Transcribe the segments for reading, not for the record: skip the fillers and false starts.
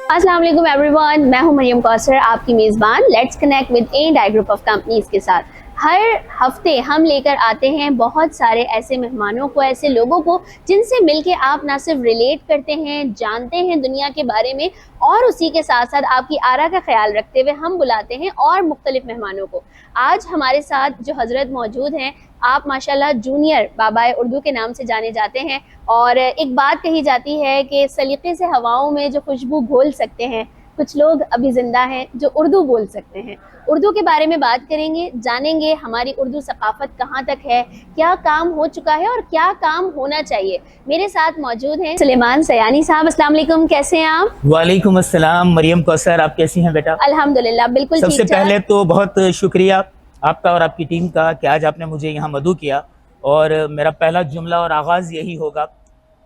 अस्सलाम वालेकुम एवरीवन, मैं हूं मरियम कौसर, आपकी मेज़बान let's connect with A group of companies के साथ। हर हफ्ते हम लेकर आते हैं बहुत सारे ऐसे मेहमानों को, ऐसे लोगों को जिनसे मिलके आप ना सिर्फ रिलेट करते हैं, जानते हैं दुनिया के बारे में, और उसी के साथ साथ आपकी आरा का ख्याल रखते हुए हम बुलाते हैं और मुख्तलिफ मेहमानों को। आज हमारे साथ जो हज़रत मौजूद हैं, आप माशाल्लाह जूनियर बाबाए उर्दू के नाम से जाने जाते हैं। और एक बात कही जाती है कि सलीक़े से हवाओं में जो खुशबू घोल सकते हैं, कुछ लोग अभी ज़िंदा हैं जो उर्दू बोल सकते हैं। उर्दू के बारे में बात करेंगे, जानेंगे हमारी उर्दू सकाफ़त कहाँ तक है, क्या काम हो चुका है और क्या काम होना चाहिए। मेरे साथ मौजूद हैं सुलेमान सयानी साहब। अस्सलाम वालेकुम, कैसे हैं आप? वालेकुम अस्सलाम मरियम कौसर, आप कैसी हैं बेटा? अल्हम्दुलिल्लाह बिल्कुल ठीक। सबसे पहले तो बहुत शुक्रिया आपका और आपकी टीम का कि आज आपने मुझे यहाँ मदऊ किया। और मेरा पहला जुमला और आगाज़ यही होगा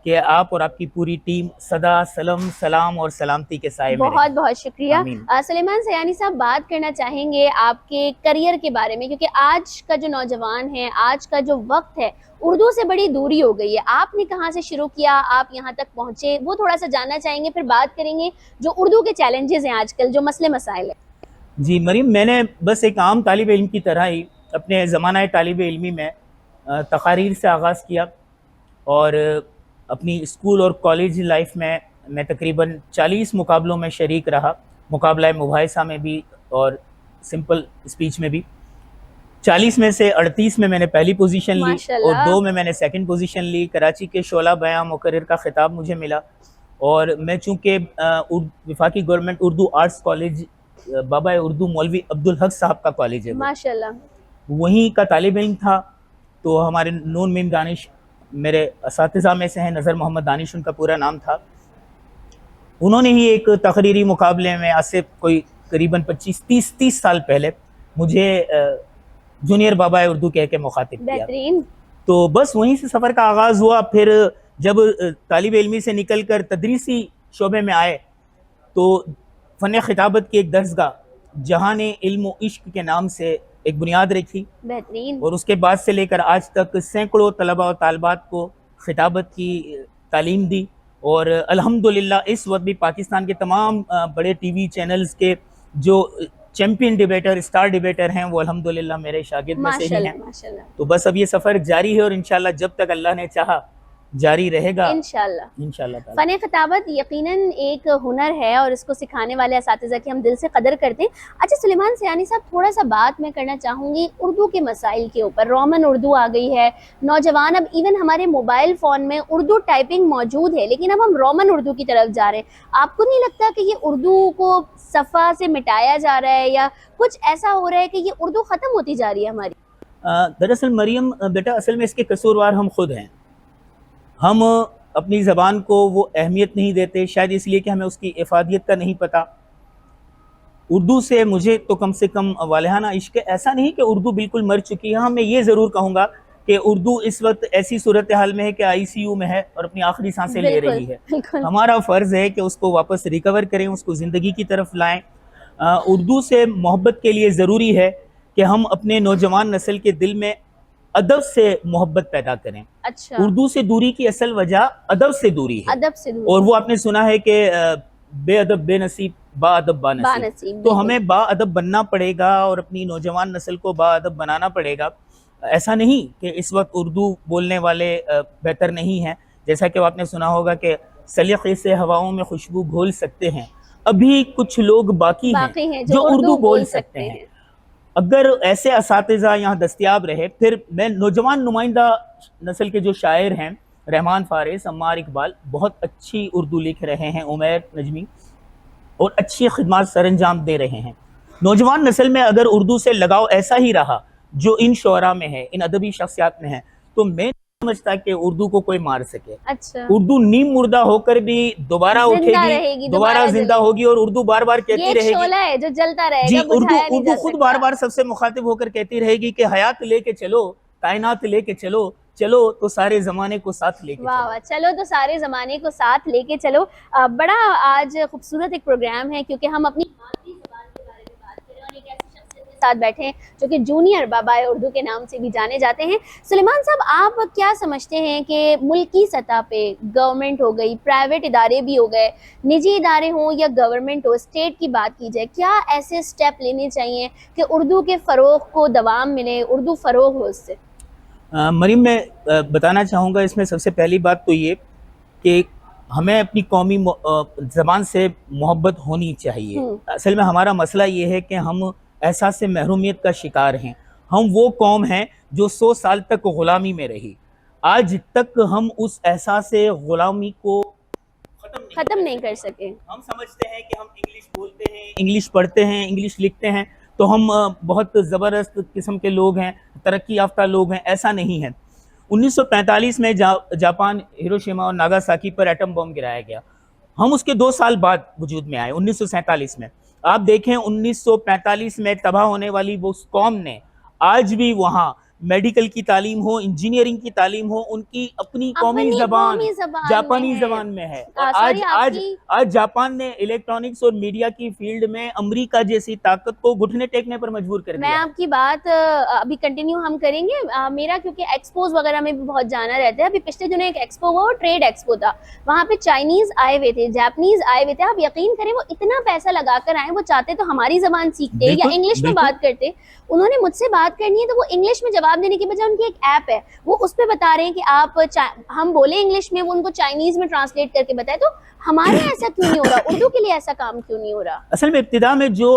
कि आप और आपकी पूरी टीम सदा सलम सलाम और सलामती के साए में रहें। बहुत बहुत शुक्रिया। सुलेमान सयानी साहब, बात करना चाहेंगे आपके करियर के बारे में, क्योंकि आज का जो नौजवान है, आज का जो वक्त है, उर्दू से बड़ी दूरी हो गई है। आपने कहाँ से शुरू किया, आप यहाँ तक पहुँचे, वो थोड़ा सा जानना चाहेंगे। फिर बात करेंगे जो उर्दू के चैलेंजेस हैं आजकल, जो मसले मसाइल है। जी मरीम, मैंने बस एक आम तालिब इल्म की तरह ही अपने ज़माना तालिब इल्मी में तकारीर से आगाज़ किया, और अपनी स्कूल और कॉलेज लाइफ में मैं तकरीबन 40 मुकाबलों में शरीक रहा, मुकाबला मुबाहिसा में भी और सिंपल स्पीच में भी। 40 में से 38 में मैंने पहली पोजीशन ली और 2 में मैंने सेकंड पोजीशन ली। कराची के शोला बयां मुकर्रर का खिताब मुझे मिला, और मैं चूँकि वफाकी गवर्नमेंट उर्दू आर्ट्स कॉलेज बाबा उर्दू मौलवी अब्दुल हक साहब का कॉलेज है, माशाल्लाह, वहीं का तालिब इल्म था। तो हमारे नून मीम दानिश मेरे असातिज़ा में से हैं, नज़र मोहम्मद दानिश उनका पूरा नाम था। उन्होंने ही एक तकरीरी मुकाबले में आज से कोई करीबन 25-30 साल पहले मुझे जूनियर बाबा उर्दू कह के मुखातिब किया। तो बस वहीं से सफ़र का आगाज़ हुआ। फिर जब तालिब इल्मी से निकल कर तदरीसी शोबे में आए तो फ़न खिताबत की एक दर्सगाह जहाँ ने इल्म व इश्क के नाम से एक बुनियाद रखी, बेहतरीन। और उसके बाद से लेकर आज तक सैकड़ों तलबा और तालबात को खिताबत की तालीम दी। और अल्हम्दुलिल्लाह इस वक्त भी पाकिस्तान के तमाम बड़े टीवी चैनल्स के जो चैम्पियन डिबेटर, स्टार डिबेटर हैं, वो अल्हम्दुलिल्लाह मेरे शागिर्द में से ही हैं। तो बस अब ये सफ़र जारी है और इंशाल्लाह जब तक अल्लाह ने चाहा जारी रहेगा इंशाल्लाह। फ़न खिताबत यकीनन एक हुनर है और इसको सिखाने वाले असातिज़ा की हम दिल से कदर करते हैं। अच्छा सुलेमान सयानी साहब, थोड़ा सा बात मैं करना चाहूँगी उर्दू के मसाइल के ऊपर। रोमन उर्दू आ गई है, नौजवान अब इवन हमारे मोबाइल फ़ोन में उर्दू टाइपिंग मौजूद है, लेकिन अब हम रोमन उर्दू की तरफ जा रहे हैं। आपको नहीं लगता कि ये उर्दू को सफ़ा से मिटाया जा रहा है, या कुछ ऐसा हो रहा है कि ये उर्दू ख़त्म होती जा रही है हमारी? दरअसल मरियम बेटा, असल में इसके कसूरवार हम खुद हैं। हम अपनी ज़बान को वो अहमियत नहीं देते, शायद इसलिए कि हमें उसकी इफ़ादियत का नहीं पता। उर्दू से मुझे तो कम से कम वालिहाना इश्क, ऐसा नहीं कि उर्दू बिल्कुल मर चुकी है। हाँ, मैं ये ज़रूर कहूँगा कि उर्दू इस वक्त ऐसी सूरत हाल में है कि ICU में है और अपनी आखिरी सांसें ले रही है। हमारा फ़र्ज़ है कि उसको वापस रिकवर करें, उसको ज़िंदगी की तरफ लाएँ। उर्दू से मोहब्बत के लिए ज़रूरी है कि हम अपने नौजवान नस्ल के दिल में अदब से मोहब्बत पैदा करें। अच्छा। उर्दू से दूरी की असल वजह अदब से दूरी है। अदब से दूरी। और वो आपने सुना है कि बेअदब बेनसीब बाअदब बानसीब। तो हमें बाअदब बनना पड़ेगा और अपनी नौजवान नस्ल को बाअदब बनाना पड़ेगा। ऐसा नहीं कि इस वक्त उर्दू बोलने वाले बेहतर नहीं हैं। जैसा कि आपने सुना होगा कि सलीक़े से हवाओं में खुशबू घोल सकते हैं, अभी कुछ लोग बाकी हैं जो उर्दू बोल सकते हैं। अगर ऐसे असातिज़ा यहाँ दस्तियाब रहे, फिर मैं नौजवान नुमाइंदा नस्ल के जो शायर हैं, रहमान फारिस, अम्मार इकबाल, बहुत अच्छी उर्दू लिख रहे हैं, उमैर नजमी, और अच्छी खिदमत सरअंजाम दे रहे हैं। नौजवान नस्ल में अगर उर्दू से लगाव ऐसा ही रहा जो इन शोरा में है, इन अदबी शख्सियात में है, तो मैं समझता कि उर्दू को कोई मार सके। अच्छा। उर्दू नीम मुर्दा होकर भी दोबारा उठेगी, दोबारा जिंदा होगी, और उर्दू बार बार कहती रहेगी, शोला है जो जलता रहेगा। जी, उर्दू खुद बार बार सबसे मुखातिब होकर कहती रहेगी कि हयात लेके चलो, कायनात लेके चलो, चलो तो सारे जमाने को साथ लेके वाह, चलो तो सारे जमाने को साथ लेके चलो। बड़ा आज खूबसूरत एक प्रोग्राम है, क्योंकि हम अपनी मादरी ज़बान के बारे में बात करें और एक ऐसी शख्सियत के साथ बैठे हैं जो कि जूनियर बाबाए उर्दू के नाम से भी जाने जाते हैं। सुलेमान साहब, आप क्या समझते हैं कि मुल्की सतह पे गवर्नमेंट हो गई, प्राइवेट इदारे भी हो गए, निजी इदारे हों या गवर्नमेंट हो, स्टेट की बात की जाए, क्या ऐसे स्टेप लेने चाहिए कि उर्दू के फ़रोग़ को दवाम मिले, उर्दू फ़रोग़ हो उससे? मरीम, मैं बताना चाहूँगा इसमें सबसे पहली बात तो ये कि हमें अपनी कौमी ज़बान से मोहब्बत होनी चाहिए। असल में हमारा मसला ये है कि हम एहसास से महरूमियत का शिकार हैं। हम वो कौम हैं जो 100 साल तक ग़ुलामी में रही। आज तक हम उस एहसास से ग़ुलामी को ख़त्म नहीं कर सके। हम समझते हैं कि हम इंग्लिश बोलते हैं, इंग्लिश पढ़ते हैं, इंग्लिश लिखते हैं तो हम बहुत ज़बरदस्त किस्म के लोग हैं, तरक्की याफ्ता लोग हैं। ऐसा नहीं है। 1945 में जापान हिरोशिमा और नागासाकी पर एटम बम गिराया गया। हम उसके 2 साल बाद वजूद में आए 1947 में। आप देखें 1945 में तबाह होने वाली वो कौम ने आज भी वहाँ मेडिकल की तालीम हो, इंजीनियरिंग की तालीम हो, उनकी अपनी कौमी ज़बान जापानी ज़बान में है। और आज जापान ने इलेक्ट्रॉनिक्स और मीडिया की फील्ड में अमेरिका जैसी ताकत को घुटने टेकने पर मजबूर कर दिया। मैं आपकी बात अभी कंटिन्यू हम करेंगे। मेरा क्योंकि एक्सपोज वगैरह में भी बहुत जाना रहता है। अभी पिछले दिनों एक एक्सपो हुआ, ट्रेड एक्सपो था, वहाँ पे चाइनीज आए हुए थे, जापानीज आए हुए थे। आप यकीन करें वो इतना पैसा लगाकर आए, वो चाहते तो हमारी ज़बान सीखते या इंग्लिश में बात करते। उन्होंने मुझसे बात करनी है तो वो इंग्लिश में जवाब देने की बजाय उनकी एक ऐप है, वो उस पर बता रहे हैं कि आप हम बोले इंग्लिश में, वो उनको चाइनीज में ट्रांसलेट करके बताए। तो हमारे ऐसा क्यों नहीं हो रहा? उर्दू के लिए ऐसा काम क्यों नहीं हो रहा? असल में इब्तिदा में जो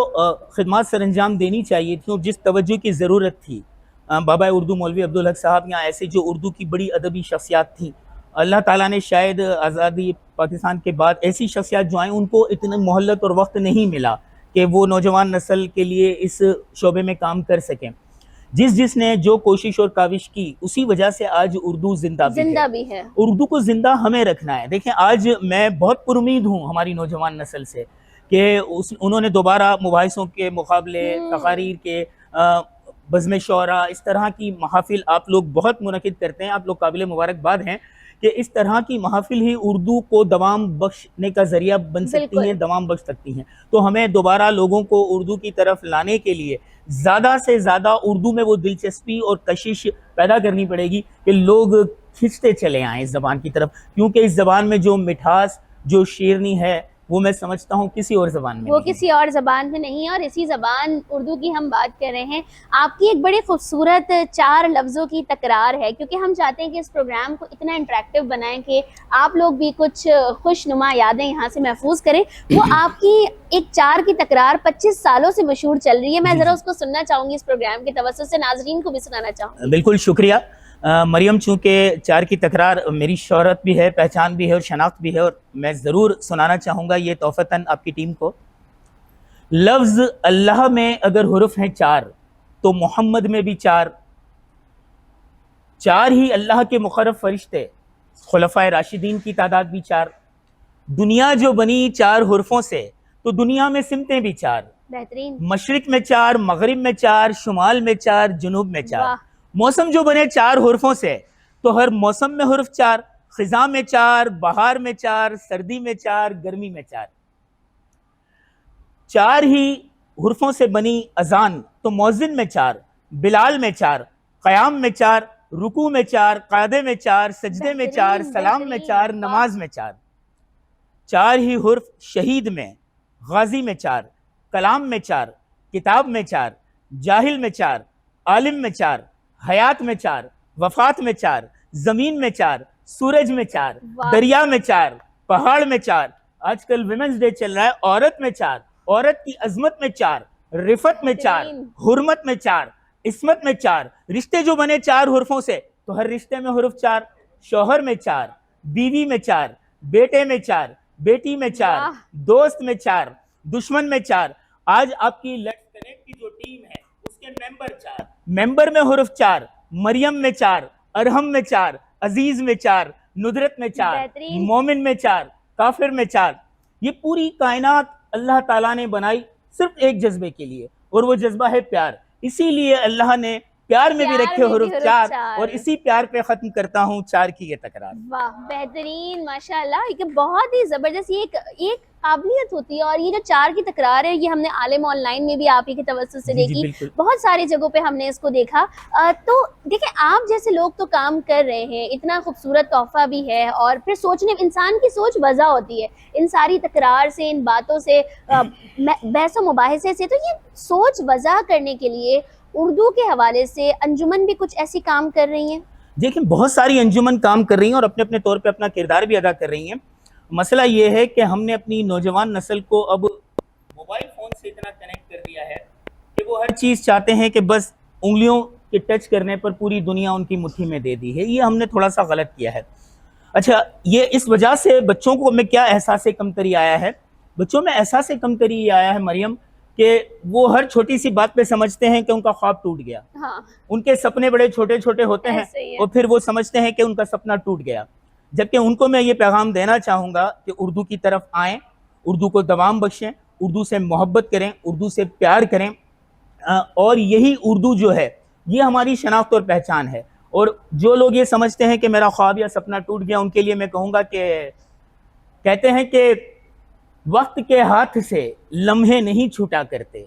खिदमत सर अंजाम देनी चाहिए थी और जिस तवज्जो की ज़रूरत थी, बाबा उर्दू मौलवी अब्दुल हक साहब या ऐसे जो उर्दू की बड़ी अदबी शख्सियात थी, अल्लाह ताला ने शायद आज़ादी पाकिस्तान के बाद ऐसी शख्सियात जो आई उनको इतनी मोहलत और वक्त नहीं मिला कि वो नौजवान नस्ल के लिए इस शोबे में काम कर सकें। जिसने जो कोशिश और काविश की, उसी वजह से आज उर्दू जिंदा भी है। उर्दू को जिंदा हमें रखना है। देखें, आज मैं बहुत पुरुमीद हूँ हमारी नौजवान नस्ल से कि उन्होंने दोबारा मुबाहिसों के मुकाबले, तकारीर के, बज़्म शौरा, इस तरह की महफिल आप लोग बहुत मुनक़िद करते हैं। आप लोग काबिल मुबारकबाद हैं कि इस तरह की महफिल ही उर्दू को दवाम बख्शने का ज़रिया बन सकती हैं, दवाम बख्श सकती हैं। तो हमें दोबारा लोगों को उर्दू की तरफ लाने के लिए ज़्यादा से ज़्यादा उर्दू में वो दिलचस्पी और कशिश पैदा करनी पड़ेगी कि लोग खिंचते चले आएँ इस ज़बान की तरफ, क्योंकि इस ज़बान में जो मिठास, जो शेरनी है, वो मैं समझता हूँ किसी और ज़बान में, वो किसी और ज़बान में नहीं है। और इसी ज़बान उर्दू की हम बात कर रहे हैं। आपकी एक बड़ी खूबसूरत 4 लफ्ज़ों की तकरार है, क्योंकि हम चाहते हैं कि इस प्रोग्राम को इतना इंटरेक्टिव बनाएं कि आप लोग भी कुछ खुशनुमा यादें यहाँ से महफूज करें। वो आपकी एक 4 की तकरार 25 सालों से मशहूर चल रही है। मैं ज़रा उसको सुनना चाहूँगी इस प्रोग्राम के तवज्जुह से, नाज़रीन को भी सुनाना चाहूँगी। बिल्कुल, शुक्रिया मरियम। चूँकि 4 की तकरार मेरी शोहरत भी है, पहचान भी है और शनाख्त भी है, और मैं ज़रूर सुनाना चाहूँगा ये तोहफ़तन आपकी टीम को। लफ्ज़ अल्लाह में अगर हुरुफ हैं 4 तो मोहम्मद में भी 4 ही अल्लाह के मुक़र्रब फ़रिश्ते, खुलफ़ाए राशिदीन की तादाद भी 4। दुनिया जो बनी 4 हुरफों से, तो दुनिया में सिमतें भी 4। बेहतरीन। मशरिक़ में 4, मगरिब में 4, शुमाल में 4, जुनूब में 4। मौसम जो बने 4 हुरफों से, तो हर मौसम में हुर्फ 4, ख़िज़ा में 4, बहार में 4, सर्दी में 4, गर्मी में 4। 4 ही हुरफों से बनी अजान, तो मौज़िन में 4, बिलाल में 4, क़याम में 4, रुकू में 4, क़ादे में 4, सजदे में 4, सलाम में 4, नमाज में 4। 4 ही हुर्फ शहीद में, गाजी में 4, कलाम में 4, किताब में 4, जाहिल में 4, आलिम में 4, हयात में 4, वफात में 4, जमीन में 4, सूरज में 4, दरिया में 4, पहाड़ में 4। आजकल विमेंस डे चल रहा है, औरत में 4, औरत की अजमत में 4, रिफत में 4, हुर्मत में 4, इस्मत में 4। रिश्ते जो बने 4 हुर्फों से, तो हर रिश्ते में हुर्फ 4। शौहर में 4, बीवी में 4, बेटे में 4, बेटी में 4, दोस्त में 4, दुश्मन में 4। आज आपकी लेट्स कनेक्ट की जो टीम है उसके मेंबर 4, मेंबर में हुर्फ 4, मरियम में 4, अरहम में 4, अजीज में 4, नुदरत में 4, मोमिन में 4, काफिर में 4। ये पूरी कायनात अल्लाह ताला ने बनाई सिर्फ एक जज्बे के लिए, और वो जज्बा है प्यार। इसीलिए अल्लाह ने प्यार में भी प्यार रखे में भी हुरूफ हुरूफ 4 4। और इसी प्यार पे खत्म करता हूँ 4 की ये तकरार। वाह, बेहतरीन, माशाल्लाह। ये बहुत ही जबरदस्त, ये एक काबिलियत होती है। और ये जो 4 की तकरार है, ये हमने आलिम ऑनलाइन में भी आप ही के तवज्जुह से जी, जी, देखी, बिल्कुल। बहुत सारी जगहों पे हमने इसको देखा। तो देखिए, आप जैसे लोग तो काम कर रहे हैं, इतना खूबसूरत तोहफा भी है, और फिर सोचने, इंसान की सोच वजह होती है इन सारी तकरार से, इन बातों से, बहस व मुबाहिसे से। तो ये सोच वजह करने के लिए उर्दू के हवाले से अंजुमन भी कुछ ऐसी काम कर रही हैं? देखिए, बहुत सारी अंजुमन काम कर रही हैं और अपने अपने तौर पे अपना किरदार भी अदा कर रही हैं। मसला ये है कि हमने अपनी नौजवान नस्ल को अब मोबाइल फ़ोन से इतना कनेक्ट कर दिया है कि वो हर चीज़ चाहते हैं कि बस उंगलियों के टच करने पर पूरी दुनिया उनकी मुट्ठी में दे दी है। ये हमने थोड़ा सा गलत किया है। अच्छा, ये इस वजह से बच्चों को में क्या एहसास कमतरी आया है, बच्चों में एहसास कमतरी ये आया है मरियम, कि वो हर छोटी सी बात पे समझते हैं कि उनका ख्वाब टूट गया। हाँ, उनके सपने बड़े छोटे छोटे होते हैं ऐसे ही है। और फिर वो समझते हैं कि उनका सपना टूट गया। जबकि उनको मैं ये पैगाम देना चाहूँगा कि उर्दू की तरफ आएँ, उर्दू को दवाम बख्शें, उर्दू से मोहब्बत करें, उर्दू से प्यार करें। और यही उर्दू जो है, ये हमारी शनाख्त और पहचान है। और जो लोग ये समझते हैं कि मेरा ख्वाब या सपना टूट गया, उनके लिए मैं कहूँगा कि कहते हैं कि वक्त के हाथ से लम्हे नहीं छूटा करते,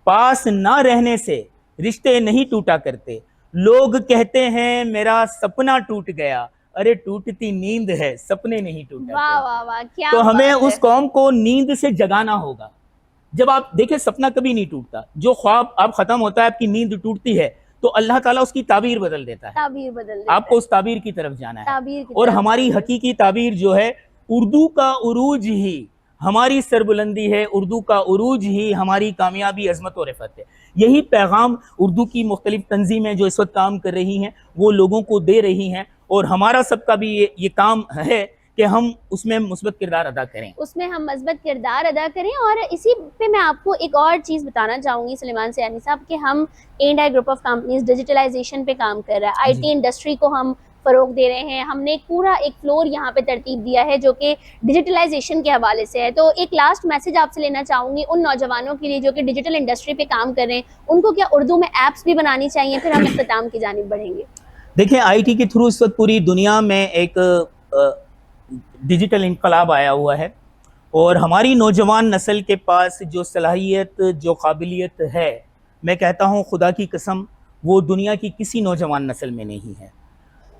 पास ना रहने से रिश्ते नहीं टूटा करते। लोग कहते हैं मेरा सपना टूट गया, अरे टूटती नींद है, सपने नहीं टूटा वाह करते। वाह वाह, क्या तो हमें बात उस है। कौम को नींद से जगाना होगा। जब आप देखें, सपना कभी नहीं टूटता, जो ख्वाब आप खत्म होता है, आपकी नींद टूटती है, तो अल्लाह ताला उसकी ताबीर बदल देता है। ताबीर बदल देता आपको है। उस ताबीर की तरफ जाना है। ताबीर की और तरफ हमारी जाना है। हकीकी ताबीर जो है, उर्दू का उरूज ही हमारी सरबुलंदी है, उर्दू का उरूज ही हमारी कामयाबी, अजमत और रिफत है। यही पैगाम उर्दू की मुख्तलिफ तंजीमें जो इस वक्त काम कर रही हैं, वो लोगों को दे रही हैं। और हमारा सबका भी ये काम है कि हम उसमें मुस्बत किरदार अदा करें, उसमें हम मस्बत किरदार अदा करें। और इसी पे मैं आपको एक और चीज़ बताना चाहूँगी सुलेमान सयानी साहब, कि हम A&I group of companies digitalisation पे काम कर रहा है, IT इंडस्ट्री को हम फ़रोग दे रहे हैं। हमने एक पूरा एक फ्लोर यहाँ पे तरतीब दिया है जो कि डिजिटलाइजेशन के हवाले से है। तो एक लास्ट मैसेज आपसे लेना चाहूँगी उन नौजवानों के लिए जो कि डिजिटल इंडस्ट्री पे काम कर रहे हैं, उनको क्या उर्दू में ऐप्स भी बनानी चाहिए? फिर हम इख्तिताम की जानिब बढ़ेंगे। देखिए, IT के थ्रू इस वक्त पूरी दुनिया में एक डिजिटल इनकलाब आया हुआ है, और हमारी नौजवान नस्ल के पास जो सलाहियत, जो काबिलियत है, मैं कहता हूँ खुदा की कसम, वो दुनिया की किसी नौजवान नस्ल में नहीं है।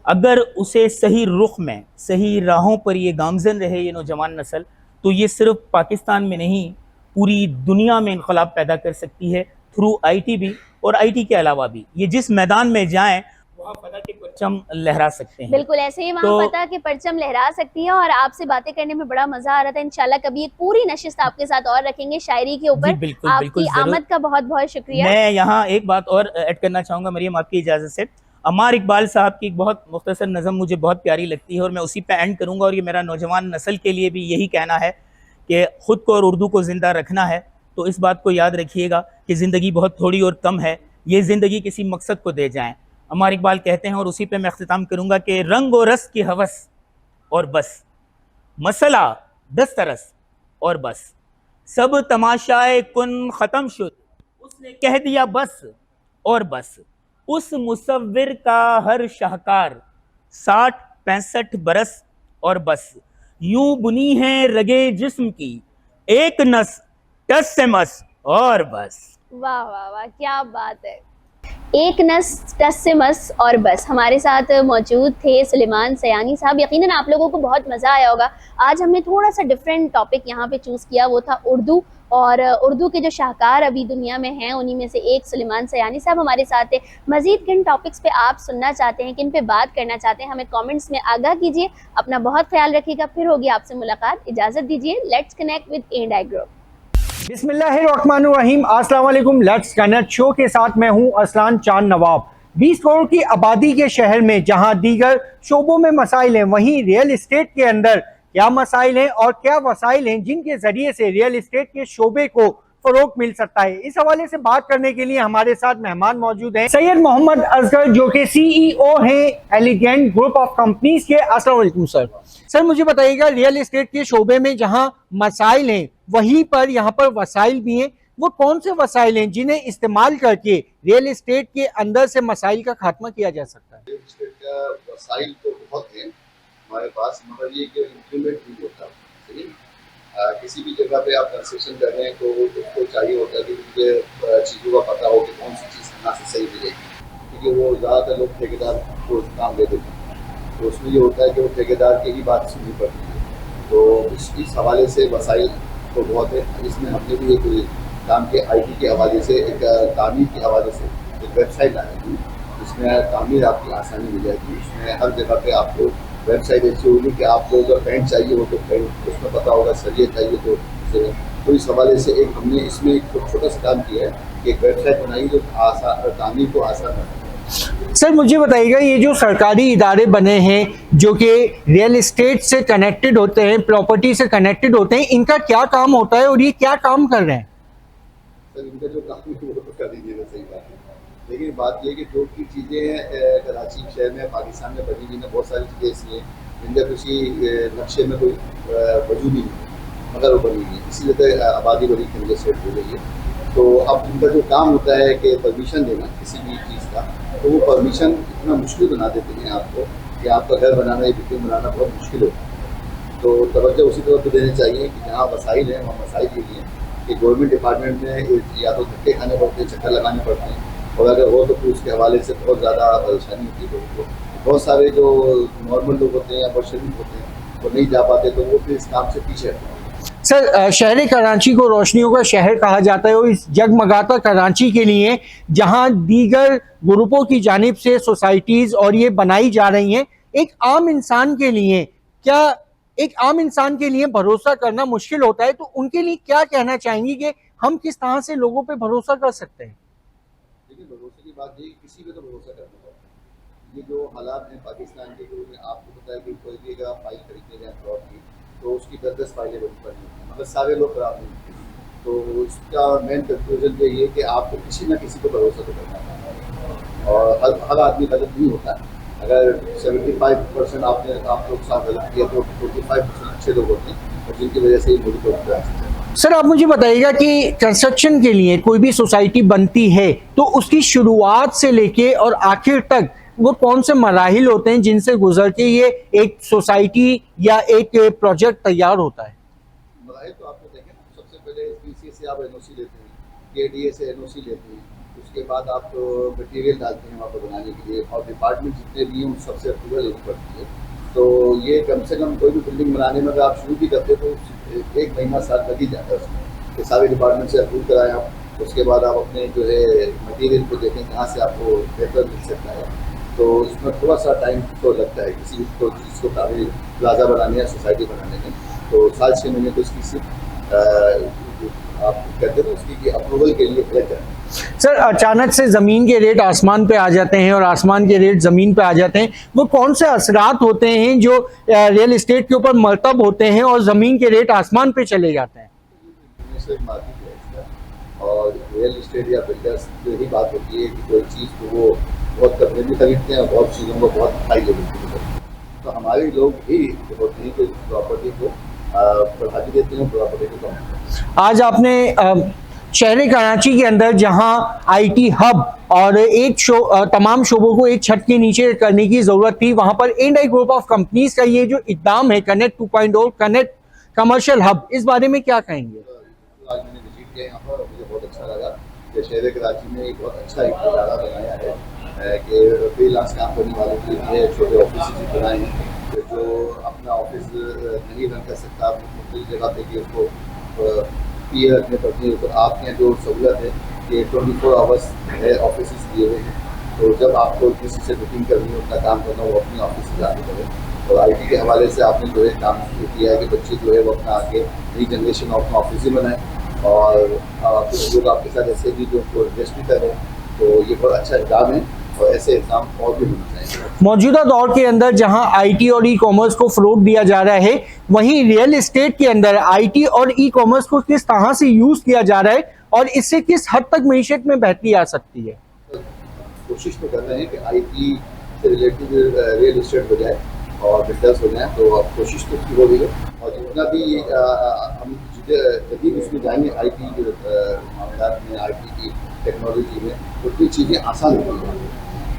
अगर उसे सही रुख में, सही राहों पर ये गामजन रहे ये नौजवान नस्ल, तो ये सिर्फ पाकिस्तान में नहीं, पूरी दुनिया में इनकलाब पैदा कर सकती है थ्रू IT भी, और IT के अलावा भी। ये जिस मैदान में जाएं, वहाँ फतह के परचम लहरा सकते हैं। बिल्कुल ऐसे ही वहाँ तो फतह के परचम लहरा सकती है। और आपसे बातें करने में बड़ा मजा आ रहा था। इंशाल्लाह कभी एक पूरी नशिस्त आपके साथ और रखेंगे शायरी के ऊपर। बिल्कुल, आपकी बिल्कुल, जरूर। आमद का बहुत बहुत शुक्रिया। मैं यहाँ एक बात और ऐड करना चाहूँगा मरियम, आपकी इजाज़त से। अम्मार इकबाल साहब की एक बहुत मुख्तसर नज़म मुझे बहुत प्यारी लगती है, और मैं उसी पे एंड करूँगा। और ये मेरा नौजवान नस्ल के लिए भी यही कहना है कि ख़ुद को और उर्दू को ज़िंदा रखना है, तो इस बात को याद रखिएगा कि ज़िंदगी बहुत थोड़ी और कम है, ये ज़िंदगी किसी मकसद को दे जाएँ। अम्मार इकबाल कहते हैं, और उसी पे मैं अख्तिताम करूँगा, कि रंग और रस की हवस और बस, मसला दस्तरस और बस, सब तमाशाए कुन ख़त्म शुद, उसने कह दिया बस और बस। उस मुसव्विर का हर शाहकार 60-65 बरस और बस, यूं बुनी है रगे जिस्म की एक नस टस से मस और बस। वाह वाह वाह, क्या बात है। एक नस टस से मस और बस। हमारे साथ मौजूद थे सुलेमान सयानी साहब। यकीनन आप लोगों को बहुत मज़ा आया होगा। आज हमने थोड़ा सा डिफरेंट टॉपिक यहाँ पे चूज़ किया, वो था उर्दू। और उर्दू के जो शाहकार अभी दुनिया में हैं, उन्हीं में से एक सुलेमान सयानी साहब हमारे साथ थे। मज़ीद किन टॉपिक्स पे आप सुनना चाहते हैं, किन पे बात करना चाहते हैं, हमें कमेंट्स में आगाह कीजिए। अपना बहुत ख्याल रखिएगा। फिर होगी आपसे मुलाकात। इजाज़त दीजिए। Let's connect with A&I group. बिस्मिल्लाहिर्रहमानिर्रहीम, अस्सलाम वालेकुम। लेट्स कनेक्ट शो के साथ मैं हूं असलान चांद नवाब। 20 करोड़ की आबादी के शहर में जहां दीगर शोबों में मसाइल हैं, वहीं रियल इस्टेट के अंदर क्या मसाइल हैं और क्या वसाइल हैं जिनके जरिए से रियल इस्टेट के शोबे को फरोग मिल सकता है, इस हवाले से बात करने के लिए हमारे साथ मेहमान मौजूद हैं सैयद मोहम्मद असगर, जो कि CEO हैं एलिगेंट ग्रुप ऑफ कंपनीज के। अस्सलाम वालेकुम सर। सर मुझे बताइएगा, रियल एस्टेट के शोबे में जहां मसाइल हैं, वहीं पर यहाँ पर वसाइल भी हैं, वो कौन से वसाइल हैं जिन्हें इस्तेमाल करके रियल एस्टेट के अंदर से मसाइल का खात्मा किया जा सकता है? रियल एस्टेट का वसाइल तो बहुत है हमारे पास, मगर ये कि इम्प्लीमेंट नहीं होता सही। किसी भी जगह पे आप कंस्ट्रक्शन कर रहे हैं तो उसको चाहिए होता है कि मुझे चीज़ों का पता हो कि कौन सी चीज़ कहाँ से सही मिलेगी, क्योंकि वो ज़्यादातर लोग ठेकेदार को काम दे देते हैं, तो उसमें ये होता है कि वो ठेकेदार की ही बात सुननी पड़ती है। तो इस हवाले से वसाइल तो बहुत है। इसमें हमने भी एक काम के IT के हवाले से, एक तामीर के हवाले से एक वेबसाइट लगाई थी, जिसमें तामीर आपकी आसानी मिल जाएगी। उसमें हर जगह पे आपको वेबसाइट ऐसी होगी कि आपको अगर पेंट चाहिए हो तो पेंट उसमें पता होगा, सरिये चाहिए तो इस हवाले से एक हमने इसमें एक छोटा सा काम किया है कि एक वेबसाइट बनाई जो तामीर को आसान बनाए। सर मुझे बताइएगा, ये जो सरकारी इदारे बने हैं जो कि रियल एस्टेट से कनेक्टेड होते हैं, प्रॉपर्टी से कनेक्टेड होते हैं, इनका क्या काम होता है और ये क्या काम कर रहे हैं? सर इनका जो काम है वो तो कर दीजिएगा, सही बात है, लेकिन बात ये कि जो की चीज़ें हैं कराची शहर में, पाकिस्तान में बनी हुई ना बहुत सारी चीज़ें ऐसी हैं जिनका किसी नक्शे में कोई वजूद नहीं है, मगर वो बनी हुई है, इसीलिए तो आबादी बड़ी कंजेस्टेड हो गई है। तो अब इनका जो काम होता है कि परमिशन देना किसी भी चीज़ का, तो वो परमिशन इतना मुश्किल बना देते हैं आपको कि आपका घर बनाना या बिल्डिंग बनाना बहुत मुश्किल होता है। तो तवज्जो उसी तरफ तो देनी चाहिए कि जहाँ वसाइल हैं वहाँ वसाइल के लिए कि गवर्नमेंट डिपार्टमेंट में या तो धक्के खाने पड़ते हैं, चक्कर लगाने पड़ते हैं, और अगर हो तो फिर उसके हवाले से बहुत ज़्यादा परेशानी होती है लोगों को। बहुत सारे जो नॉर्मल लोग होते हैं या बहुत शरीफ होते हैं वो नहीं जा पाते, तो वो फिर इस काम से पीछे हटते हैं। सर शहर कराची को रोशनियों का शहर कहा जाता है और इस जगमगाता कराची के लिए जहां दीगर ग्रुपों की जानिब से सोसाइटीज़ और ये बनाई जा रही हैं, एक आम इंसान के लिए क्या एक आम इंसान के लिए भरोसा करना मुश्किल होता है, तो उनके लिए क्या कहना चाहेंगी कि हम किस तरह से लोगों पे भरोसा कर सकते हैं? देखिए भरोसे की बात ये किसी पे तो भरोसा करना पड़ता है। ये जो हालात हैं पाकिस्तान के, जो आपको पता है कि कोई भी अगर फाइल खरीदने जाए प्लॉट की तो उसकी 10-10 फाइलें बनी पड़ी हैं, मगर सारे लोग खराब नहीं होते। तो इसका मेन कंक्लूजन यही है कि आपको किसी न किसी को भरोसा तो करना है, और हर आदमी गलत नहीं होता है। अगर 75% आप लोग साथ गलत किया तो 45% अच्छे लोग होते हैं, और जिनकी वजह से ये मुल्क को विकास है। सर आप मुझे बताइएगा कि कंस्ट्रक्शन के लिए कोई भी सोसाइटी बनती है तो उसकी शुरुआत से लेके और आखिर तक वो कौन से मराहिल होते हैं जिनसे गुजर के ये एक सोसाइटी या एक प्रोजेक्ट तैयार होता है? मराहिल तो आपने देखे ना, सबसे पहले BCA से आप NOC लेते हैं, KDA से NOC लेते हैं, उसके बाद आप मटीरियल डालते हैं वहाँ पर बनाने के लिए, और डिपार्टमेंट जितने भी हैं उन सबसे अप्रूवल लेनी पड़ती है। तो ये कम से कम कोई भी बिल्डिंग बनाने में अगर आप शुरू भी करते तो 1 महीना साल लग ही जाता है उसमें, कि सारे डिपार्टमेंट से अप्रूव कराएं आप। उसके बाद आप अपने जो है मटीरियल को देखें कहाँ से आपको बेहतर मिल सकता है, तो इसमें थोड़ा सा टाइम तो लगता है किसी को चीज़ को काफ़ी प्लाजा बनाने या सोसाइटी बनाने में, तो 7-6 महीने तो इसकी सिर्फ आप कहते हैं उसकी अप्रूवल के लिए रहता है। सर अचानक से ज़मीन के रेट आसमान पे आ जाते हैं और आसमान के रेट ज़मीन पे आ जाते हैं, वो कौन से असरात होते हैं जो रियल एस्टेट के ऊपर मरतब होते हैं और ज़मीन के रेट आसमान पे चले जाते हैं? मार्केट है इसका, और रियल एस्टेट या बिल्डर्स की यही बात होती है कि कोई चीज़ को वो बहुत कपड़े भी खरीदते हैं और बहुत चीज़ों को बहुत हाई लेवल पे खरीदते हैं। तो हमारे लोग भी होते हैं कि प्रॉपर्टी को बढ़ा भी देते हैं, प्रॉपर्टी को कम। आज आपने शहर कराची के अंदर जहां IT हब और तमाम शोबों को एक छत के नीचे करने की ज़रूरत थी, वहां पर A&I ग्रुप ऑफ कंपनीज का ये जो इक़दाम है कनेक्ट 2.0 कनेक्ट कमर्शियल हब, इस बारे में क्या कहेंगे? आज मैंने विजिट किया यहाँ पर, मुझे बहुत अच्छा लगा कि शहर कराची में एक बहुत अच्छा एक इदारा बनाया है कि फ्रीलांस काम करने वालों के लिए छोटे ऑफिस बनाए हैं, जो अपना ऑफिस नहीं रन कर सकता मुख्तलिफ जगह पे कि उसको पीए रखने पड़ती है, तो आपके यहाँ जो सहूलत है कि 24 आवर्स है ऑफिस दिए हुए हैं, तो जब आपको किसी से मीटिंग करनी हो, अपना काम करना हो, वो अपनी ऑफिस से जाके करें। और IT के हवाले से आपने जो है काम किया है कि बच्चे जो है वो अपना आगे नई जनरेशन अपना ऑफिस ही बनाए, और कुछ लोग आपके साथ ऐसे भी जो इन्वेस्ट भी करें, तो ये बहुत अच्छा इक़दाम है, और ऐसे इक़दाम और भी होना चाहिए। मौजूदा दौर के अंदर जहां IT और ई-कॉमर्स को फ़रोग़ दिया जा रहा है, वहीं रियल एस्टेट के अंदर IT और ई-कॉमर्स को किस तरह से यूज़ किया जा रहा है और इससे किस हद तक मईशत में बेहतरी आ सकती है? कोशिश तो कर रहे हैं कि IT से रिलेटेड रियल एस्टेट हो जाए और बिल्डर्स हो जाए, तो अब कोशिश तो की हो रही है, और जितना भी हम जब उसमें जाएंगे IT मामलात में, IT की टेक्नोलॉजी में, तो कुछ चीज़ें आसान होंगी।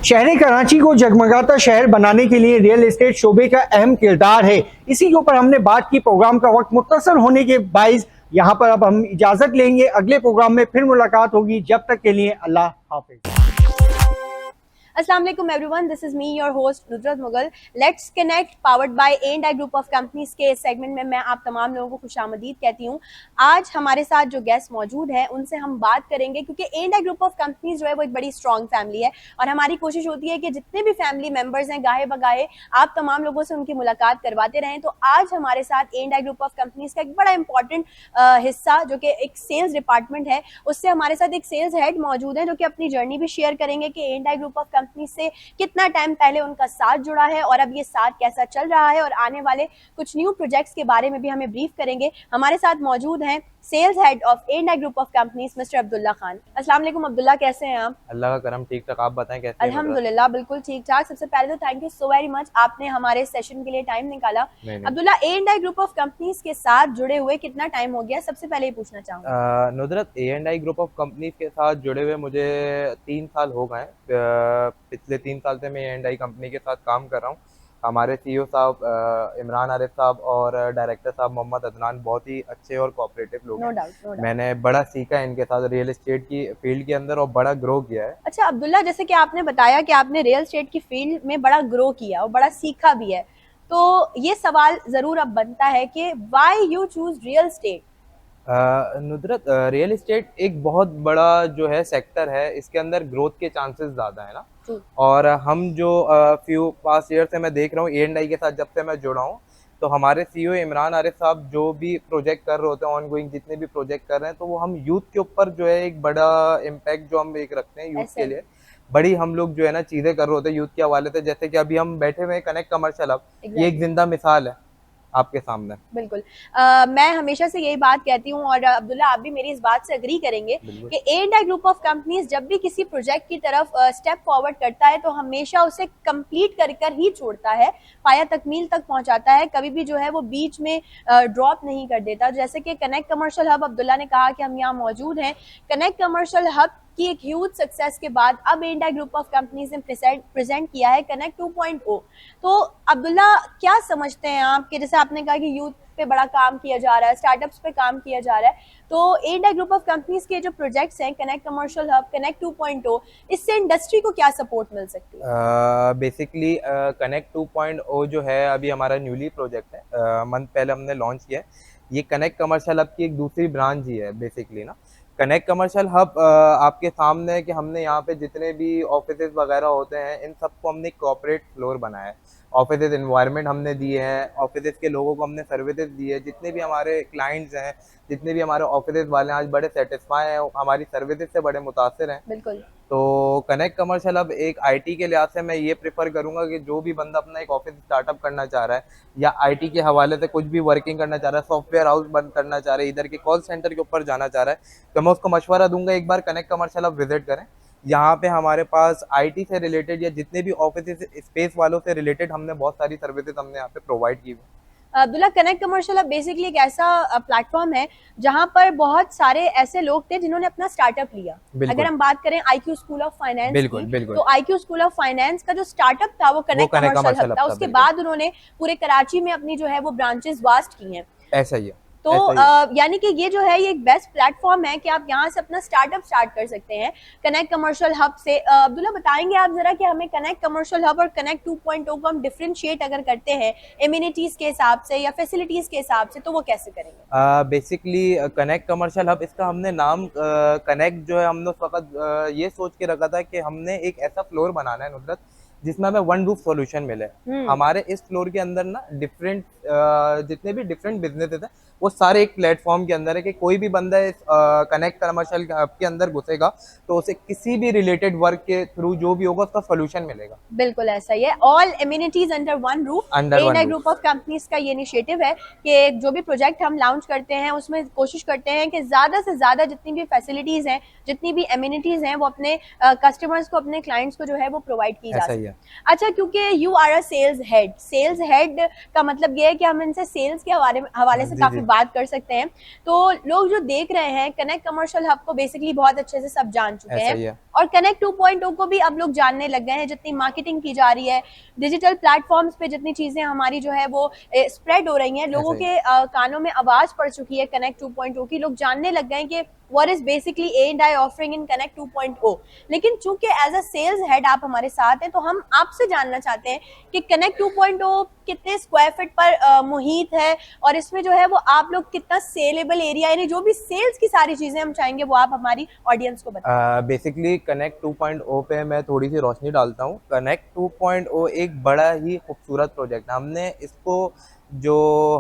शहर कराची को जगमगाता शहर बनाने के लिए रियल एस्टेट शोबे का अहम किरदार है। इसी के ऊपर हमने बात की। प्रोग्राम का वक्त मुख्तसर होने के बाइस यहाँ पर अब हम इजाजत लेंगे। अगले प्रोग्राम में फिर मुलाकात होगी। जब तक के लिए अल्लाह हाफिज। Assalamu alaikum everyone, this is me your host Nusrat Mughal. Let's connect powered by A&I Group of Companies के सेगमेंट में मैं आप तमाम लोगों को खुशामदीद कहती हूँ। आज हमारे साथ जो गेस्ट मौजूद हैं उनसे हम बात करेंगे, क्योंकि A&I Group of Companies जो है वो एक बड़ी स्ट्रॉन्ग फैमिली है और हमारी कोशिश होती है कि जितने भी फैमिली मेंबर्स हैं गाहे बगाहे आप तमाम लोगों से उनकी मुलाकात करवाते रहें। तो आज हमारे साथ A&I Group of Companies का एक बड़ा इंपॉर्टेंट हिस्सा जो कि एक सेल्स डिपार्टमेंट है, उससे हमारे साथ एक सेल्स हेड मौजूद है जो कि अपनी जर्नी भी शेयर करेंगे कि A&I Group of कंपनी से कितना टाइम पहले उनका साथ जुड़ा है और अब ये साथ कैसा चल रहा है और आने वाले कुछ न्यू प्रोजेक्ट्स के बारे में भी हमें ब्रीफ करेंगे। हमारे साथ मौजूद हैं sales head of A&I group of companies mister Abdullah Khan. अस्सलाम वालेकुम अब्दुल्ला, कैसे हैं आप? अल्लाह का करम, ठीक ठाक। आप बताएं कैसे हैं? अल्हम्दुलिल्लाह बिल्कुल ठीक ठाक। सबसे पहले तो thank you so very much, आपने हमारे सेशन के लिए टाइम निकाला। Abdullah, A&I group of companies के साथ जुड़े हुए कितना टाइम हो गया, सबसे पहले ये पूछना चाहूंगा। Nuzrat, A&I group of companies के साथ जुड़े हुए मुझे 3 साल हो गए। पिछले 3 साल से मैं A&I कंपनी के साथ काम कर रहा हूँ। हमारे CEO साहब इमरान आरिफ साहब और डायरेक्टर साहब मोहम्मद अदनान बहुत ही अच्छे और कोऑपरेटिव लोग हैं। मैंने बड़ा सीखा है इनके साथ रियल एस्टेट की फील्ड के अंदर और बड़ा ग्रो किया है। अच्छा अब्दुल्ला, जैसे कि आपने बताया कि आपने रियल एस्टेट की फील्ड में बड़ा ग्रो किया और बड़ा सीखा भी है, तो ये सवाल जरूर अब बनता है कि why you choose real estate? नुदरत, real estate एक बहुत बड़ा जो है सेक्टर है, इसके अंदर ग्रोथ के चांसेस ज़्यादा है ना। और हम जो फ्यू पास्ट ईयर से मैं देख रहा हूँ A&I के साथ, जब से मैं जुड़ा हूँ, तो हमारे CEO इमरान आरिफ साहब जो भी प्रोजेक्ट कर रहे होते हैं, ऑन गोइंग जितने भी प्रोजेक्ट कर रहे हैं, तो वो हम यूथ के ऊपर जो है एक बड़ा इम्पैक्ट जो हम एक रखते हैं यूथ के लिए, बड़ी हम लोग जो है ना चीज़ें कर रहे होते हैं यूथ के हवाले से। जैसे कि अभी हम बैठे हुए कनेक्ट कमर्शियल हब, ये एक जिंदा मिसाल है आपके सामने। बिल्कुल। मैं हमेशा से यही बात कहती हूँ और अब्दुल्ला आप भी मेरी इस बात से एग्री करेंगे कि A&I ग्रुप ऑफ कंपनीज जब भी किसी प्रोजेक्ट की तरफ स्टेप फॉरवर्ड करता है तो हमेशा उसे कंप्लीट कर ही छोड़ता है, पाया तकमील तक पहुंचाता है, कभी भी जो है वो बीच में ड्रॉप नहीं कर देता। जैसे कि कनेक्ट कमर्शियल हब, अब्दुल्ला ने कहा कि हम यहाँ मौजूद हैं। कनेक्ट कमर्शियल हब की एक ह्यूज सक्सेस के बाद अब A&I ग्रुप ऑफ कंपनीज ने प्रेजेंट किया है कनेक्ट 2.0। तो अब्दुल्ला, क्या समझते हैं आप कि जैसे आपने कहा कि यूथ पे बड़ा काम किया जा रहा है, स्टार्टअप्स पे काम किया जा रहा है, तो A&I ग्रुप ऑफ कंपनीज के जो प्रोजेक्ट्स हैं कनेक्ट कमर्शियल हब, कनेक्ट 2.0, इससे इंडस्ट्री को क्या सपोर्ट मिल सकती है? बेसिकली कनेक्ट 2.0 जो है अभी हमारा न्यूली प्रोजेक्ट है, मंथ पहले हमने लॉन्च किया है। ये कनेक्ट कमर्शियल हब की एक दूसरी ब्रांच ही है बेसिकली ना। कनेक्ट कमर्शियल हब आपके सामने है कि हमने यहाँ पे जितने भी ऑफिसेज वगैरह होते हैं, इन सबको हमने कॉर्पोरेट फ्लोर बनाया है। ऑफिसेज एनवायरनमेंट हमने दिए हैं, ऑफिसेज के लोगों को हमने सर्विसेज दी है। जितने भी हमारे क्लाइंट्स हैं, जितने भी हमारे ऑफिसेज वाले हैं, आज बड़े सेटिस्फाई हैं, हमारी सर्विसेज से बड़े मुतासिर हैं। बिल्कुल। तो कनेक्ट कमर्शियल हब एक IT के लिहाज से मैं ये प्रेफर करूंगा कि जो भी बंदा अपना एक ऑफिस स्टार्टअप करना चाह रहा है या IT के हवाले से कुछ भी वर्किंग करना चाह रहा है, सॉफ्टवेयर हाउस बंद करना चाह रहा है, इधर के कॉल सेंटर के ऊपर जाना चाह रहा है, तो मैं उसको मशवरा दूंगा एक बार कनेक्ट कमर्शियल हब विजिट करें। यहाँ पे हमारे पास IT से रिलेटेड या जितने भी ऑफिस स्पेस वालों से रिलेटेड हमने बहुत सारी सर्विसेज हमने यहाँ पे प्रोवाइड की हुई। Abdullah, connect commercial hub basically एक ऐसा प्लेटफॉर्म है जहां पर बहुत सारे ऐसे लोग थे जिन्होंने अपना स्टार्टअप लिया। अगर हम बात करें IQ स्कूल ऑफ फाइनेंस की, तो IQ स्कूल ऑफ फाइनेंस का जो स्टार्टअप था वो कनेक्ट कमर्शियल हब था। उसके बाद उन्होंने पूरे कराची में अपनी जो है वो ब्रांचेस वास्ट की हैं। ऐसा ही है। तो यानी कि ये जो है ये एक बेस्ट प्लेटफॉर्म है कि आप यहाँ से अपना स्टार्टअप स्टार्ट कर सकते हैं कनेक्ट कमर्शियल हब से। अब्दुल्ला, बताएंगे आप जरा कि हमें कनेक्ट कमर्शियल हब और कनेक्ट 2.0 को हम डिफरेंशिएट अगर करते हैं एमिनिटीज के हिसाब से या फैसिलिटीज के हिसाब से, तो वो कैसे करेंगे? बेसिकली कनेक्ट कमर्शियल हब, इसका हमने नाम कनेक्ट जो है हमने उस वक्त ये सोच के रखा था कि हमने एक ऐसा फ्लोर बनाना है नुसरत जिसमें हमें वन रूफ सॉल्यूशन मिले। हमारे इस फ्लोर के अंदर ना डिफरेंट जितने भी डिफरेंट बिजनेसेस हैं वो सारे एक प्लेटफॉर्म के अंदर है कि कोई भी बंदा इस कनेक्ट कमर्शियल हब के अंदर घुसेगा तो उसे किसी भी रिलेटेड वर्क के थ्रू जो भी होगा उसका सोल्यूशन मिलेगा। बिल्कुल ऐसा ही है, all amenities under one roof. A&I group of companies का ये इनिशिएटिव है कि जो भी प्रोजेक्ट हम लॉन्च करते हैं उसमें कोशिश करते हैं कि ज्यादा से ज्यादा जितनी भी फैसिलिटीज हैं, जितनी भी एमिनिटीज हैं, वो अपने कस्टमर्स को, अपने क्लाइंट्स को जो है वो प्रोवाइड की जा सके। है। अच्छा, क्योंकि you are a sales head का मतलब ये है कि हम इनसे सेल्स के हवाले से जी, काफी जी। बात कर सकते हैं। तो लोग जो देख रहे हैं कनेक्ट कमर्शियल हब को बेसिकली बहुत अच्छे से सब जान चुके ऐसा ही हैं है। और कनेक्ट 2.0 को भी अब लोग जानने लग गए हैं। जितनी मार्केटिंग की जा रही है, डिजिटल प्लेटफॉर्म्स पे जितनी चीजें हमारी जो है वो स्प्रेड हो रही हैं, लोगों ऐसा के कानों में आवाज पड़ चुकी है कनेक्ट 2.0 की। लोग जानने लग गए हैं कि what is basically A&I offering in Connect 2.0। लेकिन चूंकि एज अ सेल्स हेड आप हमारे साथ हैं, तो हम आपसे जानना चाहते हैं कि कनेक्ट 2.0 कितने स्क्वायर फीट पर मुहित है और इसमें जो है वो आप लोग कितना सेलेबल एरिया, यानी जो भी सेल्स की सारी चीजें हम चाहेंगे वो आप हमारी ऑडियंस को बताएं। बेसिकली कनेक्ट 2.0 पे मैं थोड़ी सी रोशनी डालता हूँ। कनेक्ट 2.0 एक बड़ा ही खूबसूरत प्रोजेक्ट है। हमने इसको जो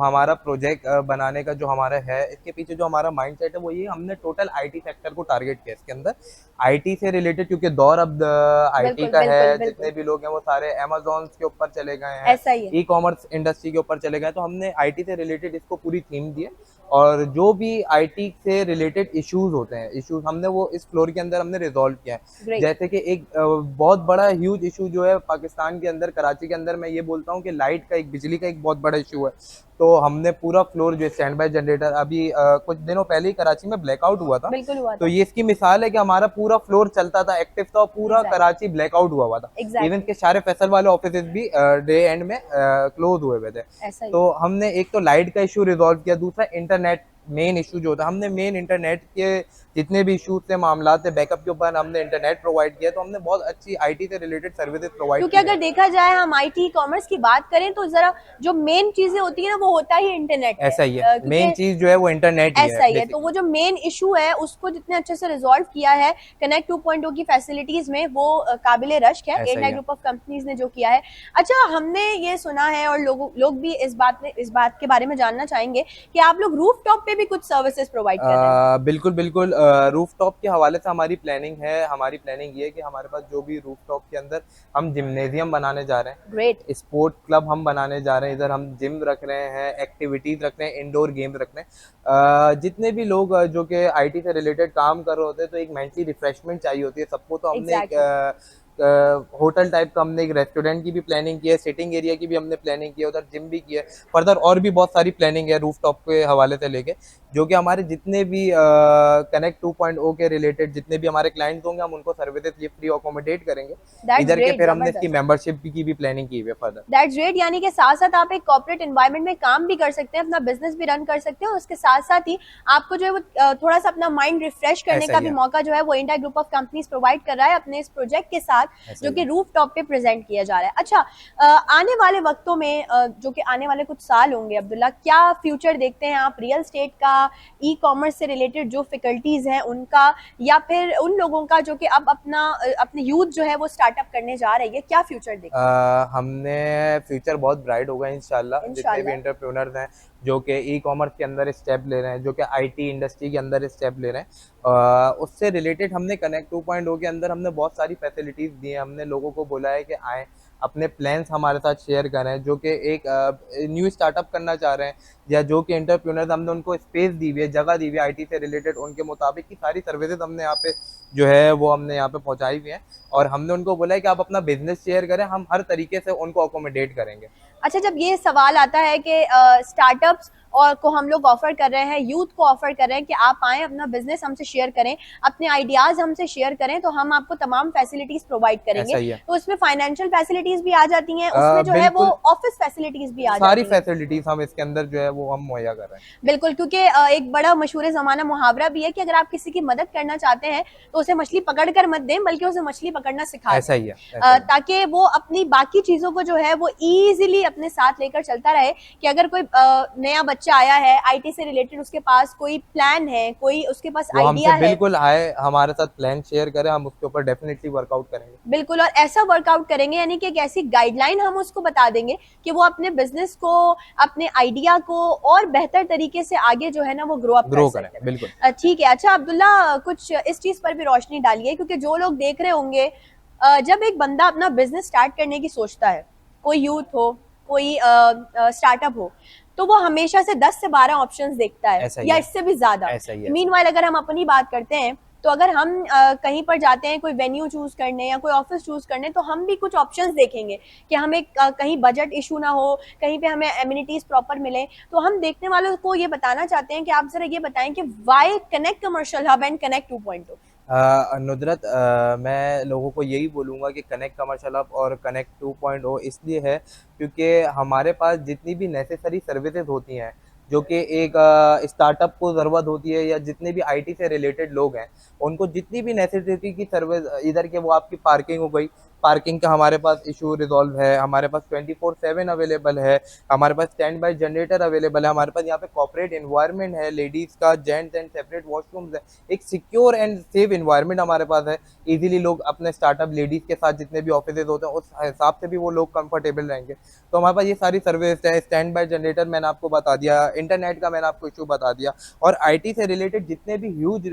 हमारा प्रोजेक्ट बनाने का जो हमारा है, इसके पीछे जो हमारा माइंडसेट है वो ये, हमने टोटल आईटी सेक्टर को टारगेट किया इसके अंदर। आईटी से रिलेटेड, क्योंकि दौर अब आईटी बिल्कुल, का है, बिल्कुल। जितने भी लोग हैं वो सारे अमेज़न के ऊपर चले गए हैं, ऐसा ही है। ई कॉमर्स इंडस्ट्री के ऊपर चले गए। तो हमने आईटी से रिलेटेड इसको पूरी थीम दी है और जो भी आईटी से रिलेटेड इश्यूज होते हैं, इश्यूज हमने वो इस फ्लोर के अंदर हमने रिजॉल्व किया है। Great। जैसे कि एक बहुत बड़ा ह्यूज इशू जो है पाकिस्तान के अंदर, कराची के अंदर, मैं ये बोलता हूँ कि लाइट का, एक बिजली का एक बहुत बड़ा इशू है। तो हमने पूरा फ्लोर जो है स्टैंड बाय जनरेटर, अभी कुछ दिनों पहले ही कराची में ब्लैकआउट हुआ था, बिल्कुल हुआ था। तो ये इसकी मिसाल है कि हमारा पूरा फ्लोर चलता था, एक्टिव था, और पूरा Exactly। कराची ब्लैकआउट हुआ था। Exactly। इवन के सारे फैसल वाले ऑफिस भी डे एंड में क्लोज हुए हुए थे। ऐसा ही। तो हमने एक तो लाइट का इशू रिजॉल्व किया, दूसरा इंटरनेट मेन इशू जो था, हमने मेन इंटरनेट के जितने भी इशूज थे, मामला थे, बैकअप के ऊपर हमने इंटरनेट प्रोवाइड किया। तो हमने बहुत अच्छी आईटी से रिलेटेड सर्विसेज प्रोवाइड क्योंकि अगर देखा जाए हम आईटी कॉमर्स की बात करें तो जरा जो मेन चीजें होती है ना वो होता ही इंटरनेट है। ऐसा ही है, क्योंकि मेन चीज जो है वो इंटरनेट ही ऐसा ही है। तो basically। वो जो मेन इशू है उसको जितने अच्छे से रिजॉल्व किया है कनेक्ट 2.0 की फैसिलिटीज में, वो काबिले रश्क है। ऐसा ही A&I है। ग्रुप ऑफ कंपनीज ने जो किया है। अच्छा, हमने ये सुना है और लोग भी इस बात के बारे में जानना चाहेंगे कि आप लोग रूफ टॉप पे भी कुछ सर्विसेज प्रोवाइड कर रहे हैं। बिल्कुल बिल्कुल। रूफ टॉप के हवाले से हमारी प्लानिंग है। हमारी प्लानिंग ये है कि हमारे पास जो भी रूफ टॉप के अंदर हम जिम्नेजियम बनाने जा रहे हैं, ग्रेट। स्पोर्ट क्लब हम बनाने जा रहे हैं, इधर हम जिम रख रहे हैं, एक्टिविटीज रख रहे हैं, इंडोर गेम्स रख रहे हैं। जितने भी लोग जो कि आईटी से रिलेटेड काम कर रहे होते हैं, तो एक मेंटली रिफ्रेशमेंट चाहिए होती है सबको। तो हमने एक होटल टाइप का, हमने एक रेस्टोरेंट की भी प्लानिंग की है, सिटिंग एरिया की भी हमने प्लानिंग की है, उधर जिम भी की है। फर्दर और भी बहुत सारी प्लानिंग है रूफ टॉप के हवाले से लेके, जो कि हमारे जितने भी कनेक्ट 2.0 के रिलेटेड जितने भी हमारे क्लाइंट्स होंगे, हम उनको सर्विसेज ये फ्री अकोमोडेट करेंगे इधर के। फिर हमने इसकी मेंबरशिप की भी प्लानिंग की हुई है फर्दर। That's great. यानी कि साथ साथ आप एक कॉर्पोरेट एनवायरनमेंट में काम भी कर सकते हैं, अपना बिजनेस भी रन कर सकते हैं और उसके साथ साथ ही आपको जो है वो थोड़ा सा अपना माइंड रिफ्रेश करने ऐसा का ही भी है। मौका जो है वो A&I group of companies provide कर रहा है अपने इस प्रोजेक्ट के साथ, ऐसा जो ही कि है। रूफ टॉप पे प्रेजेंट किया जा रहा है। अच्छा, आने वाले वक्तों में जो कि आने वाले कुछ साल होंगे अब्दुल्ला, क्या फ्यूचर देखते हैं आप रियल स्टेट का, ई कॉमर्स से रिलेटेड जो फैकल्टीज हैं उनका, या फिर उन लोगों का जो कि अब अपने यूथ जो है वो स्टार्टअप करने जा रही है, क्या फ्यूचर देखते हैं? हमने फ्यूचर बहुत ब्राइट होगा इंशाल्लाह। जितने भी एंटरप्रेन्योर्स हैं जो कि ई कॉमर्स के अंदर स्टेप ले रहे हैं, जो कि आईटी इंडस्ट्री के अंदर स्टेप ले रहे हैं, उससे रिलेटेड हमने कनेक्ट 2.0 के अंदर हमने बहुत सारी फैसिलिटीज़ दी हैं। हमने लोगों को बोला है कि आएँ, अपने प्लान्स हमारे साथ शेयर करें, जो कि एक न्यू स्टार्टअप करना चाह रहे हैं, या जो कि एंटरप्रेन्योर्स, हमने उनको स्पेस दी हुई है, जगह दी हुई है आईटी से रिलेटेड, उनके मुताबिक की सारी सर्विसेज हमने यहाँ पे जो है वो हमने यहाँ पे पहुँचाई हुई हैं। और हमने उनको बोला है कि आप अपना बिजनेस शेयर करें, हम हर तरीके से उनको अकोमोडेट करेंगे। अच्छा, जब ये सवाल आता है कि स्टार्टअप्स और को हम लोग ऑफर कर रहे हैं, यूथ को ऑफर कर रहे हैं कि आप आएँ, अपना बिजनेस हमसे शेयर करें, अपने आइडियाज हमसे शेयर करें, तो हम आपको तमाम फैसिलिटीज प्रोवाइड करेंगे। तो उसमें फाइनेंशियल फैसिलिटीज भी आ जाती हैं, उसमें जो है वो ऑफिस फैसिलिटीज भी आ जाती हैं, सारी फैसिलिटीज हम इसके अंदर जो है वो हम मुहैया कर रहे हैं। बिल्कुल। क्योंकि एक बड़ा मशहूर ज़माना मुहावरा भी है कि अगर आप किसी की मदद करना चाहते हैं तो उसे मछली पकड़ कर मत दें, बल्कि उसे मछली पकड़ना सिखाएं। ऐसा ही है, ताकि वो अपनी बाकी चीजों को जो है वो इजीली अपने साथ लेकर चलता रहे। कि अगर कोई नया बच्चा आया है आईटी से रिलेटेड, उसके पास कोई प्लान है, कोई उसके पास आइडिया है, बिल्कुल आए, हमारे साथ प्लान शेयर करें, हम उसके ऊपर डेफिनेटली वर्कआउट करेंगे। बिल्कुल, और ऐसा वर्कआउट करेंगे, यानी कि एक ऐसी गाइडलाइन हम उसको बता देंगे कि वो अपने बिजनेस को, अपने आइडिया को और बेहतर तरीके से आगे जो है ना वो ग्रो करें। बिल्कुल ठीक है। अच्छा अब्दुल्ला, कुछ इस चीज पर भी रोशनी डालिए, क्योंकि जो लोग देख रहे होंगे, जब एक बंदा अपना बिजनेस स्टार्ट करने की सोचता है, कोई यूथ हो, कोई स्टार्टअप हो, तो वो हमेशा से 10 से 12 ऑप्शंस देखता है, या इससे भी ज्यादा। मीनवाइल अगर हम अपनी बात करते हैं तो अगर हम कहीं पर जाते हैं कोई वेन्यू चूज करने या कोई ऑफिस चूज करने, तो हम भी कुछ ऑप्शंस देखेंगे कि हमें कहीं बजट इशू ना हो, कहीं पे हमें एमिनिटीज प्रॉपर मिले। तो हम देखने वालों को ये बताना चाहते हैं कि आप जरा ये बताएं कि why connect commercial hub and connect 2.0। नुदरत, मैं लोगों को यही बोलूँगा कि कनेक्ट कमर्शियल हब और कनेक्ट 2.0 इसलिए है क्योंकि हमारे पास जितनी भी नेसेसरी सर्विसेज होती हैं जो कि एक स्टार्टअप को ज़रूरत होती है, या जितने भी आईटी से रिलेटेड लोग हैं उनको जितनी भी नेसेसिटी की सर्विस, इधर के वो आपकी पार्किंग हो गई, पार्किंग का हमारे पास इशू रिजॉल्व है, हमारे पास 24/7 अवेलेबल है, हमारे पास स्टैंड बाय जनरेटर अवेलेबल है, हमारे पास यहाँ पे कॉर्पोरेट एनवायरनमेंट है, लेडीज़ का जेंट्स एंड सेपरेट वॉशरूम्स है, एक सिक्योर एंड सेफ एनवायरनमेंट हमारे पास है। इजीली लोग अपने स्टार्टअप लेडीज़ के साथ जितने भी ऑफिस होते हैं उस हिसाब से भी वो लोग कंफर्टेबल रहेंगे। तो हमारे पास ये सारी सर्विस है। स्टैंड बाय जनरेटर मैंने आपको बता दिया, इंटरनेट का मैंने आपको इशू बता दिया, और आईटी से रिलेटेड जितने भी ह्यूज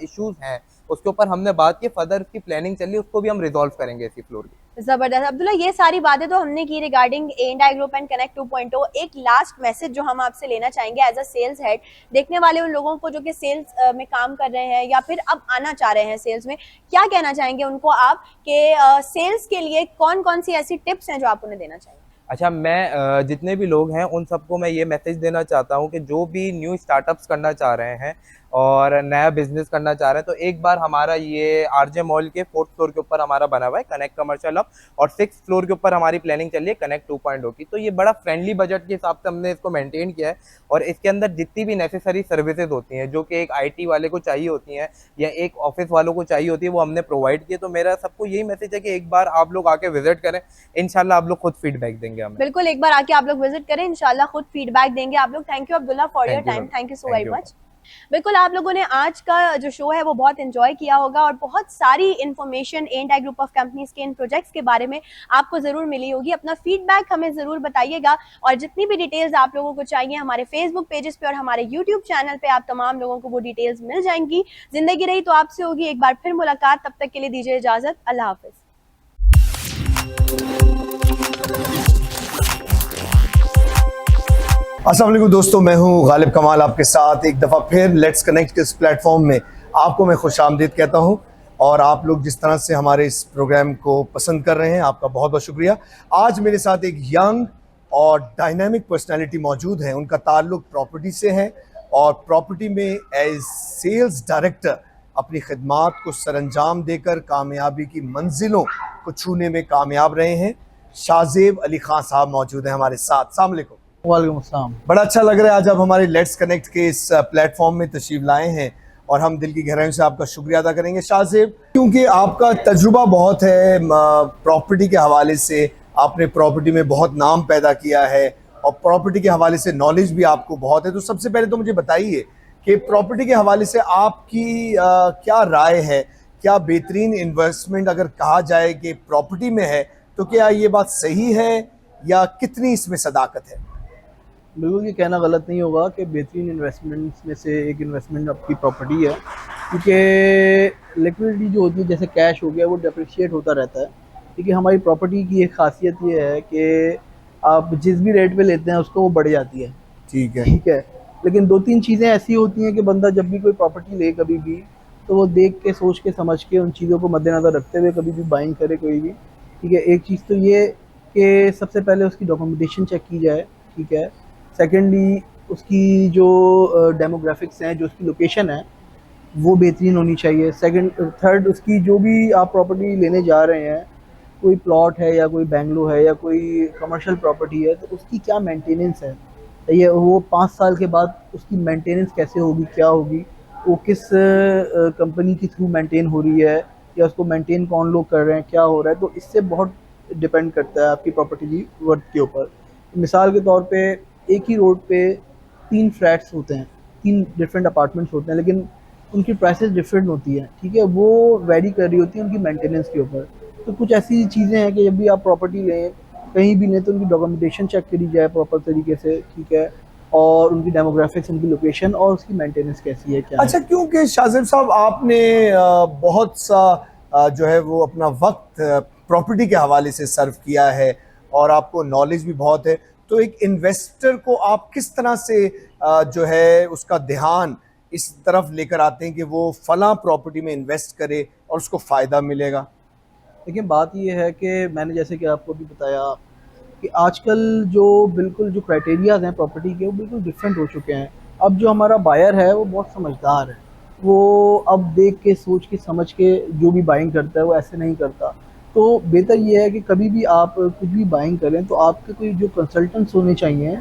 इशूज़ हैं उसके ऊपर हमने बात की। फर्दर की प्लानिंग चल रही है, उसको भी हम रिजॉल्व करेंगे इसी फ्लोर की। जबरदस्त अब्दुल्ला, ये सारी बातें तो हमने की regarding A&I group and connect 2.0। एक लास्ट मैसेज जो हम आपसे लेना चाहेंगे एज अ सेल्स हेड, देखने वाले उन लोगों को जो कि सेल्स में काम कर रहे हैं या फिर अब आना चाह रहे हैं सेल्स में, क्या कहना चाहेंगे उनको आप कि सेल्स के लिए कौन कौन सी ऐसी टिप्स हैं जो आप उन्हें देना चाहेंगे? अच्छा, मैं जितने भी लोग हैं उन सबको मैं ये मैसेज देना चाहता हूँ कि जो भी न्यू स्टार्टअप्स करना चाह रहे हैं और नया बिजनेस करना चाह रहे हैं, तो एक बार हमारा ये आरजे मॉल के 4th फ्लोर के ऊपर हमारा बना हुआ है कनेक्ट कमर्शियल हब, और 6th फ्लोर के ऊपर हमारी प्लानिंग चल रही है कनेक्ट 2.0 की। तो ये बड़ा फ्रेंडली बजट के हिसाब से हमने इसको मेंटेन किया है, और इसके अंदर जितनी भी नेसेसरी सर्विसेज होती हैं जो कि एक आईटी वाले को चाहिए होती हैं या एक ऑफिस वालों को चाहिए होती है, वो हमने प्रोवाइड किए। तो मेरा सबको यही मैसेज है कि एक बार आप लोग आके विजिट करें, इंशाल्लाह आप लोग खुद फीडबैक देंगे हमें। बिल्कुल, एक बार आके आप लोग विजिट करें, इंशाल्लाह खुद फीडबैक देंगे आप लोग। Thank you Abdullah for your time, thank you so very much. बिल्कुल, आप लोगों ने आज का जो शो है वो बहुत एंजॉय किया होगा, और बहुत सारी information A&I group of companies के इन प्रोजेक्ट्स के बारे में आपको जरूर मिली होगी। अपना फीडबैक हमें जरूर बताइएगा, और जितनी भी डिटेल्स आप लोगों को चाहिए हमारे फेसबुक पेजेस पे और हमारे यूट्यूब चैनल पे आप तमाम लोगों को वो डिटेल्स मिल जाएंगी। जिंदगी रही तो आपसे होगी एक बार फिर मुलाकात, तब तक के लिए दीजिए इजाजत, अल्लाह हाफिज। अस्सलाम वालेकुम दोस्तों, मैं हूं गालिब कमाल आपके साथ एक दफ़ा फिर लेट्स कनेक्ट के इस प्लेटफॉर्म में आपको मैं खुश आमदीद कहता हूं। और आप लोग जिस तरह से हमारे इस प्रोग्राम को पसंद कर रहे हैं, आपका बहुत बहुत शुक्रिया। आज मेरे साथ एक यंग और डायनामिक पर्सनालिटी मौजूद है। उनका ताल्लुक प्रॉपर्टी से है, और प्रॉपर्टी में एज सेल्स डायरेक्टर अपनी खिदमात को सरअंजाम देकर कामयाबी की मंजिलों को छूने में कामयाब रहे हैं। शाहजेब अली खान साहब मौजूद हैं हमारे साथ। अस्सलाम वालेकुम। वालेकुम अस्सलाम। बड़ा अच्छा लग रहा है आज आप हमारे लेट्स कनेक्ट के इस प्लेटफॉर्म में तशरीफ लाए हैं, और हम दिल की गहराइयों से आपका शुक्रिया अदा करेंगे शाहजेब, क्योंकि आपका तजुर्बा बहुत है प्रॉपर्टी के हवाले से। आपने प्रॉपर्टी में बहुत नाम पैदा किया है, और प्रॉपर्टी के हवाले से नॉलेज भी आपको बहुत है। तो सबसे पहले तो मुझे बताइए कि प्रॉपर्टी के हवाले से आपकी क्या राय है? क्या बेहतरीन इन्वेस्टमेंट अगर कहा जाए कि प्रॉपर्टी में है, तो क्या ये बात सही है, या कितनी इसमें सदाकत है? बिल्कुल, ये कहना गलत नहीं होगा कि बेहतरीन इन्वेस्टमेंट्स में से एक इन्वेस्टमेंट आपकी प्रॉपर्टी है, क्योंकि लिक्विडिटी जो होती है, जैसे कैश हो गया, वो डेप्रिशिएट होता रहता है। क्योंकि हमारी प्रॉपर्टी की एक खासियत ये है कि आप जिस भी रेट पे लेते हैं उसको वो बढ़ जाती है। ठीक है। लेकिन 2-3 चीज़ें ऐसी होती हैं कि बंदा जब भी कोई प्रॉपर्टी ले कभी भी, तो वो देख के, सोच के, समझ के, उन चीज़ों को मद्देनज़र रखते हुए कभी भी बाइंग करे कोई भी। ठीक है, एक चीज़ तो ये कि सबसे पहले उसकी डॉक्यूमेंटेशन चेक की जाए। ठीक है। सेकेंडली, उसकी जो डेमोग्राफिक्स हैं, जो उसकी लोकेशन है, वो बेहतरीन होनी चाहिए। थर्ड, उसकी जो भी आप प्रॉपर्टी लेने जा रहे हैं, कोई प्लॉट है या कोई बेंगलो है या कोई कमर्शियल प्रॉपर्टी है, तो उसकी क्या मेंटेनेंस है, ये वो 5 साल के बाद उसकी मेंटेनेंस कैसे होगी, क्या होगी, वो किस कंपनी के थ्रू मेंटेन हो रही है, या उसको मेंटेन कौन लोग कर रहे हैं, क्या हो रहा है। तो इससे बहुत डिपेंड करता है आपकी प्रॉपर्टी की वर्थ के ऊपर। मिसाल के तौर पे एक ही रोड पे 3 फ्लैट्स होते हैं, 3 डिफरेंट अपार्टमेंट्स होते हैं, लेकिन उनकी प्राइसेस डिफरेंट होती हैं। ठीक है, वो वेरी कर रही होती है उनकी मेंटेनेंस के ऊपर। तो कुछ ऐसी चीज़ें हैं कि जब भी आप प्रॉपर्टी लें, कहीं भी लें, तो उनकी डॉक्यूमेंटेशन चेक करी जाए प्रॉपर तरीके से। ठीक है, और उनकी डेमोग्राफिक्स, उनकी लोकेशन और उसकी मेंटेनेंस कैसी है, क्या अच्छा, क्योंकि शाहजेब साहब आपने बहुत सा जो है वो अपना वक्त प्रॉपर्टी के हवाले से सर्व किया है, और आपको नॉलेज भी बहुत है, तो एक इन्वेस्टर को आप किस तरह से जो है उसका ध्यान इस तरफ लेकर आते हैं कि वो फला प्रॉपर्टी में इन्वेस्ट करे और उसको फ़ायदा मिलेगा? देखिए बात ये है कि मैंने जैसे कि आपको भी बताया कि आजकल जो बिल्कुल जो क्राइटेरियाज हैं प्रॉपर्टी के वो बिल्कुल डिफरेंट हो चुके हैं। अब जो हमारा बायर है वो बहुत समझदार है, वो अब देख के सोच के समझ के जो भी बाइंग करता है वो ऐसे नहीं करता। तो बेहतर ये है कि कभी भी आप कुछ भी बाइंग करें तो आपके कोई जो कंसल्टेंट्स होने चाहिए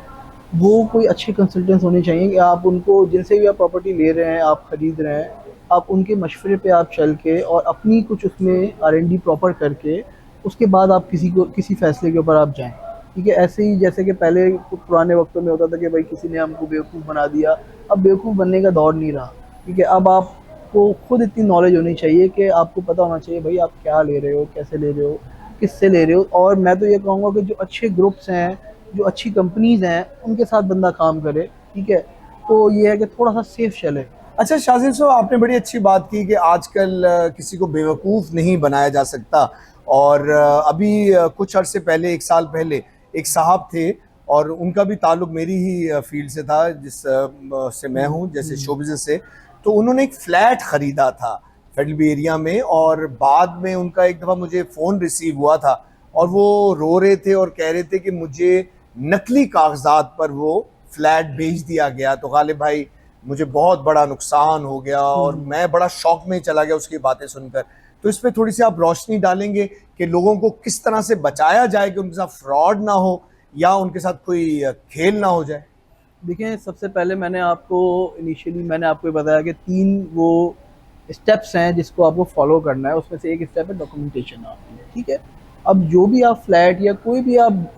वो कोई अच्छे कंसल्टेंट्स होने चाहिए कि आप उनको जिनसे भी आप प्रॉपर्टी ले रहे हैं, आप ख़रीद रहे हैं, आप उनके मशवरे पे आप चल के और अपनी कुछ उसमें R&D प्रॉपर करके उसके बाद आप किसी फैसले के ऊपर आप जाएं। ठीक है, ऐसे ही जैसे कि पहले पुराने वक्तों में होता था कि भाई किसी ने हमको बेवकूफ़ बना दिया, अब बेवकूफ़ बनने का दौर नहीं रहा। ठीक है, अब आपको खुद इतनी नॉलेज होनी चाहिए कि आपको पता होना चाहिए भाई आप क्या ले रहे हो, कैसे ले रहे हो, किससे ले रहे हो। और मैं तो ये कहूँगा कि जो अच्छे ग्रुप्स हैं, जो अच्छी कंपनीज़ हैं, उनके साथ बंदा काम करे। ठीक है, तो ये है कि थोड़ा सा सेफ चले। अच्छा शाजिब साहब, आपने बड़ी अच्छी बात की कि आजकल किसी को बेवकूफ़ नहीं बनाया जा सकता। और अभी कुछ अरसे पहले, 1 साल पहले एक साहब थे और उनका भी ताल्लुक मेरी ही फील्ड से था, जिस से मैं हूँ, जैसे शो बिज़नेस से। तो उन्होंने एक फ़्लैट ख़रीदा था फेडरल एरिया में और बाद में उनका एक दफ़ा मुझे फ़ोन रिसीव हुआ था और वो रो रहे थे और कह रहे थे कि मुझे नकली कागजात पर वो फ्लैट बेच दिया गया। तो गालिब भाई, मुझे बहुत बड़ा नुकसान हो गया और मैं बड़ा शौक में चला गया उसकी बातें सुनकर। तो इस पे थोड़ी सी आप रोशनी डालेंगे कि लोगों को किस तरह से बचाया जाए कि उनके साथ फ्रॉड ना हो या उनके साथ कोई खेल ना हो जाए? देखिए, सबसे पहले मैंने आपको बताया कि 3 वो स्टेप्स हैं जिसको आपको फॉलो करना है। उसमें से एक स्टेप है डॉक्यूमेंटेशन आपकी। ठीक है, अब जो भी आप फ्लैट या कोई भी आप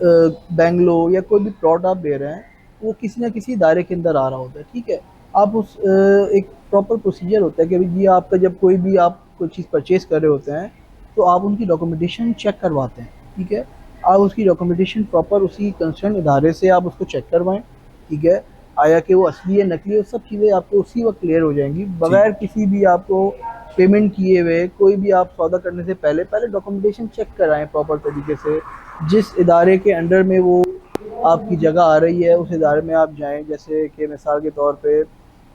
बेंगलो या कोई भी प्लॉट आप दे रहे हैं वो किसी ना किसी दायरे के अंदर आ रहा होता है। ठीक है, आप उस एक प्रॉपर प्रोसीजर होता है कि जी आपका जब कोई भी आप कोई चीज़ परचेज़ कर रहे होते हैं तो आप उनकी डॉक्यूमेंटेशन चेक करवाते हैं। ठीक है, आप उसकी डॉक्यूमेंटेशन प्रॉपर उसी कंसर्न इदारे से आप उसको चेक करवाएं। ठीक है, आया कि वो असली है नकली है, सब चीज़ें आपको उसी वक्त क्लियर हो जाएंगी बगैर किसी भी आपको पेमेंट किए हुए। कोई भी आप सौदा करने से पहले डॉक्यूमेंटेशन चेक कराएं प्रॉपर तरीके से। जिस इदारे के अंडर में वो आपकी जगह आ रही है उस इदारे में आप जाएं। जैसे कि मिसाल के तौर पे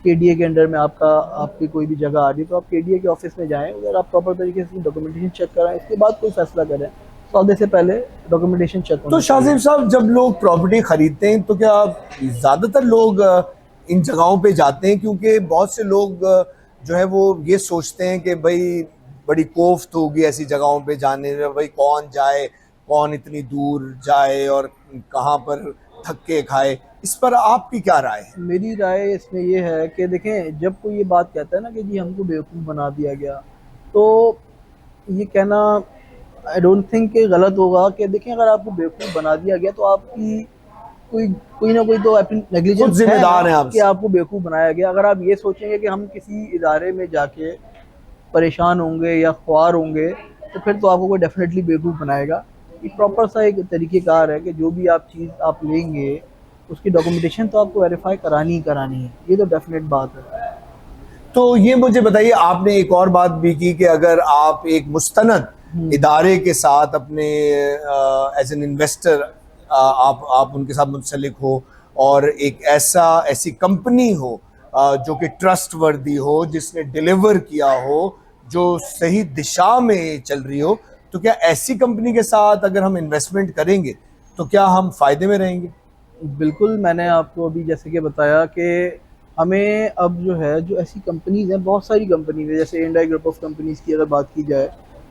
KDA के अंडर में आपकी कोई भी जगह आ रही है तो आप KDA के ऑफिस में जाएं, उधर आप प्रॉपर तरीके से डॉक्यूमेंटेशन चेक कराएं, इसके बाद कोई फैसला करें। सौदे से पहले डॉक्यूमेंटेशन चेक। तो शाजिब साहब, जब लोग प्रॉपर्टी खरीदते हैं तो क्या ज़्यादातर लोग इन जगहों पे जाते हैं? क्योंकि बहुत से लोग जो है वो ये सोचते हैं कि भाई बड़ी कोफ्त होगी ऐसी जगहों पे जाने में, भाई कौन जाए, कौन इतनी दूर जाए और कहाँ पर धक्के खाए। इस पर आपकी क्या राय है? मेरी राय इसमें ये है कि देखें, जब कोई ये बात कहता है ना कि जी हमको बेवकूफ़ बना दिया गया, तो ये कहना आई डोंट थिंक कि गलत होगा। कि देखें, अगर आपको बेवकूफ़ बना दिया गया तो आपकी कोई ना कोई तो अपनी नेग्लिजेंस जिम्मेदार है कि आपको बेवकूफ़ बनाया गया। अगर आप ये सोचेंगे कि हम किसी इदारे में जाके परेशान होंगे या ख्वार होंगे तो फिर तो आपको कोई डेफिनेटली बेवकूफ़ बनाएगा। ये प्रॉपर सा एक तरीक़ेकार है कि जो भी आप चीज़ आप लेंगे उसकी डॉक्यूमेंटेशन तो आपको वेरीफाई करानी ही करानी है, ये तो डेफिनेट बात है। तो ये मुझे बताइए, आपने एक और बात भी की कि अगर आप एक मुस्तनद इदारे के साथ अपने एज एन इन्वेस्टर आप उनके साथ मुंसलिक हो और एक ऐसी कंपनी हो जो कि ट्रस्ट वर्दी हो, जिसने डिलीवर किया हो, जो सही दिशा में चल रही हो, तो क्या ऐसी कंपनी के साथ अगर हम इन्वेस्टमेंट करेंगे तो क्या हम फ़ायदे में रहेंगे? बिल्कुल, मैंने आपको अभी जैसे कि बताया कि हमें अब जो है जो ऐसी कंपनीज़ हैं, बहुत सारी कंपनीज़ हैं। जैसे A&I ग्रुप ऑफ कंपनीज़ की अगर बात की जाए